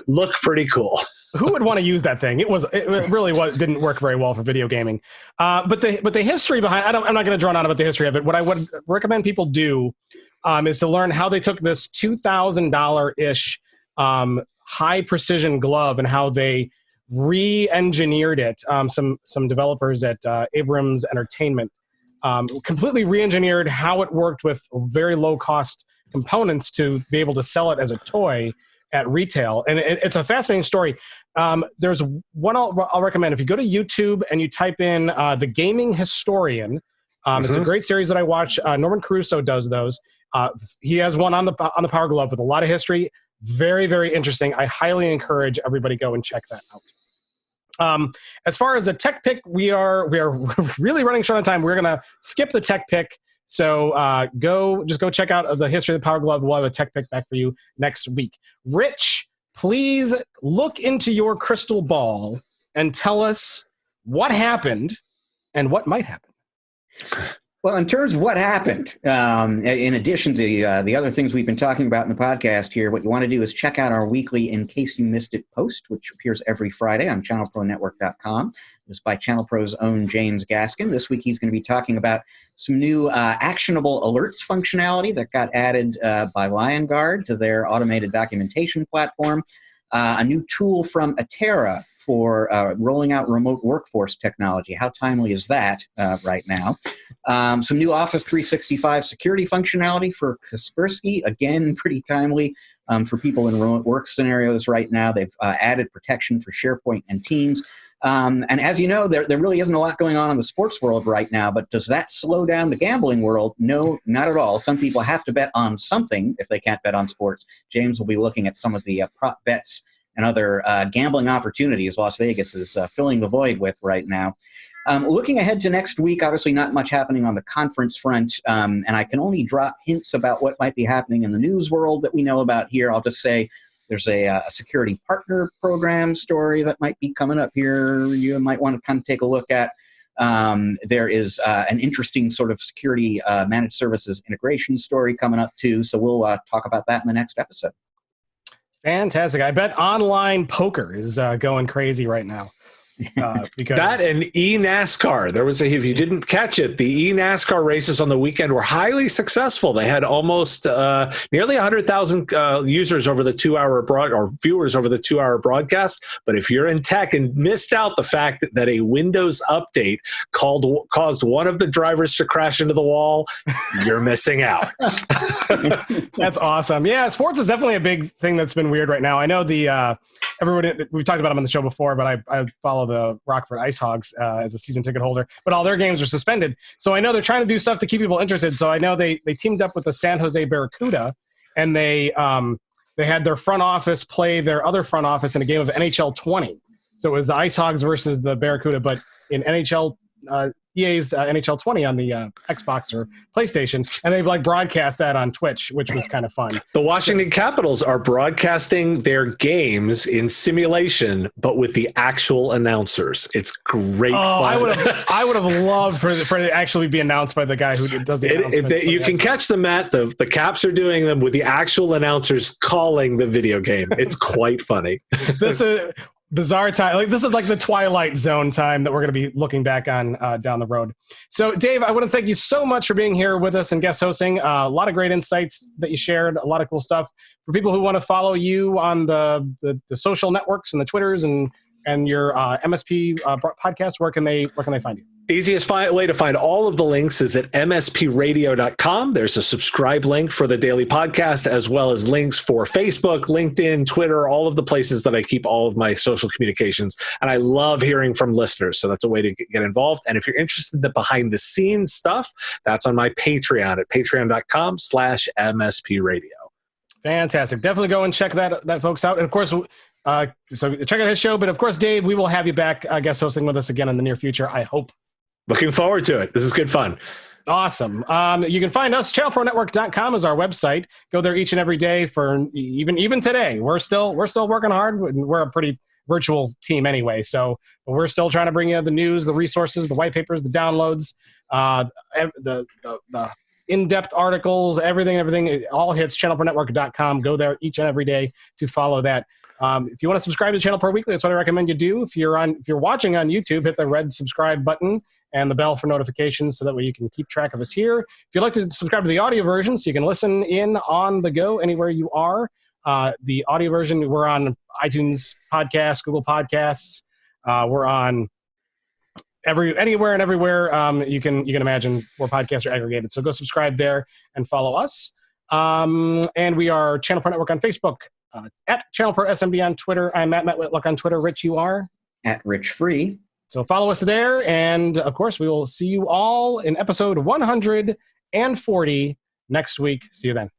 look pretty cool. Who would want to use that thing? It really didn't work very well for video gaming. But the history behind, I'm not going to draw on about the history of it. What I would recommend people do is to learn how they took this $2,000-ish high precision glove and how they re-engineered it. Some developers at Abrams Entertainment completely re-engineered how it worked with very low cost components to be able to sell it as a toy at retail. And it's a fascinating story. There's one I'll recommend. If you go to YouTube and you type in The Gaming Historian, it's a great series that I watch. Norman Caruso does those. He has one on the Power Glove with a lot of history. Very, very interesting. I highly encourage everybody go and check that out. As far as the tech pick, we are really running short on time. We're going to skip the tech pick. So go check out the history of the Power Glove. We'll have a tech pick back for you next week. Rich, please look into your crystal ball and tell us what happened and what might happen. Well, in terms of what happened, in addition to the other things we've been talking about in the podcast here, what you want to do is check out our weekly In Case You Missed It post, which appears every Friday on ChannelProNetwork.com. It's by ChannelPro's own James Gaskin. This week he's going to be talking about some new actionable alerts functionality that got added by LionGuard to their automated documentation platform, a new tool from Atera for rolling out remote workforce technology. How timely is that right now? Some new Office 365 security functionality for Kaspersky. Again, pretty timely for people in remote work scenarios right now. They've added protection for SharePoint and Teams. And as you know, there really isn't a lot going on in the sports world right now, but does that slow down the gambling world? No, not at all. Some people have to bet on something if they can't bet on sports. James will be looking at some of the prop bets and other gambling opportunities Las Vegas is filling the void with right now. Looking ahead to next week, obviously not much happening on the conference front, and I can only drop hints about what might be happening in the news world that we know about here. I'll just say there's a security partner program story that might be coming up here you might want to kind of take a look at. There is an interesting sort of security managed services integration story coming up too, so we'll talk about that in the next episode. Fantastic. I bet online poker is going crazy right now. Because that and eNASCAR. There was if you didn't catch it, the eNASCAR races on the weekend were highly successful. They had almost nearly 100,000 users over the 2-hour viewers over the 2-hour broadcast. But if you're in tech and missed out the fact that a Windows update caused one of the drivers to crash into the wall, you're missing out. That's awesome. Yeah, sports is definitely a big thing that's been weird right now. I know everybody, we've talked about them on the show before, but I follow the Rockford Ice Hogs as a season ticket holder, but all their games are suspended. So I know they're trying to do stuff to keep people interested. So I know they teamed up with the San Jose Barracuda, and they had their front office play their other front office in a game of NHL 20. So it was the Ice Hogs versus the Barracuda, but in EA's NHL 20 on the Xbox or PlayStation, and they broadcast that on Twitch, which was kind of fun. The Washington Capitals are broadcasting their games in simulation, but with the actual announcers. It's great fun. I would have loved for it to actually be announced by the guy who does the announcements. You can catch them at the Caps are doing them with the actual announcers calling the video game. It's quite funny. This is bizarre time. This is like the Twilight Zone time that we're going to be looking back on down the road. So, Dave, I want to thank you so much for being here with us and guest hosting. A lot of great insights that you shared. A lot of cool stuff for people who want to follow you on the social networks and the Twitters and and your MSP podcast, where can they find you? Easiest way to find all of the links is at mspradio.com. There's a subscribe link for the daily podcast, as well as links for Facebook, LinkedIn, Twitter, all of the places that I keep all of my social communications. And I love hearing from listeners, so that's a way to get involved. And if you're interested in the behind-the-scenes stuff, that's on my Patreon at patreon.com/mspradio. Fantastic. Definitely go and check that folks out. And of course, so check out his show. But of course, Dave, we will have you back guest hosting with us again in the near future, I hope. Looking forward to it. This is good fun. Awesome. You can find us. ChannelProNetwork.com is our website. Go there each and every day for even today. We're still working hard. We're a pretty virtual team anyway. So we're still trying to bring you the news, the resources, the white papers, the downloads, the in-depth articles, everything. It all hits ChannelProNetwork.com. Go there each and every day to follow that. If you want to subscribe to Channel Pro Weekly, that's what I recommend you do. If you're watching on YouTube, hit the red subscribe button and the bell for notifications, so that way you can keep track of us here. If you'd like to subscribe to the audio version, so you can listen in on the go anywhere you are, the audio version, we're on iTunes Podcasts, Google Podcasts. We're on anywhere and everywhere you can imagine where podcasts are aggregated. So go subscribe there and follow us. And we are Channel Pro Network on Facebook. At Channel Pro SMB on Twitter. I'm at Matt Whitlock on Twitter. Rich, you are? At Rich Free. So follow us there. And, of course, we will see you all in episode 140 next week. See you then.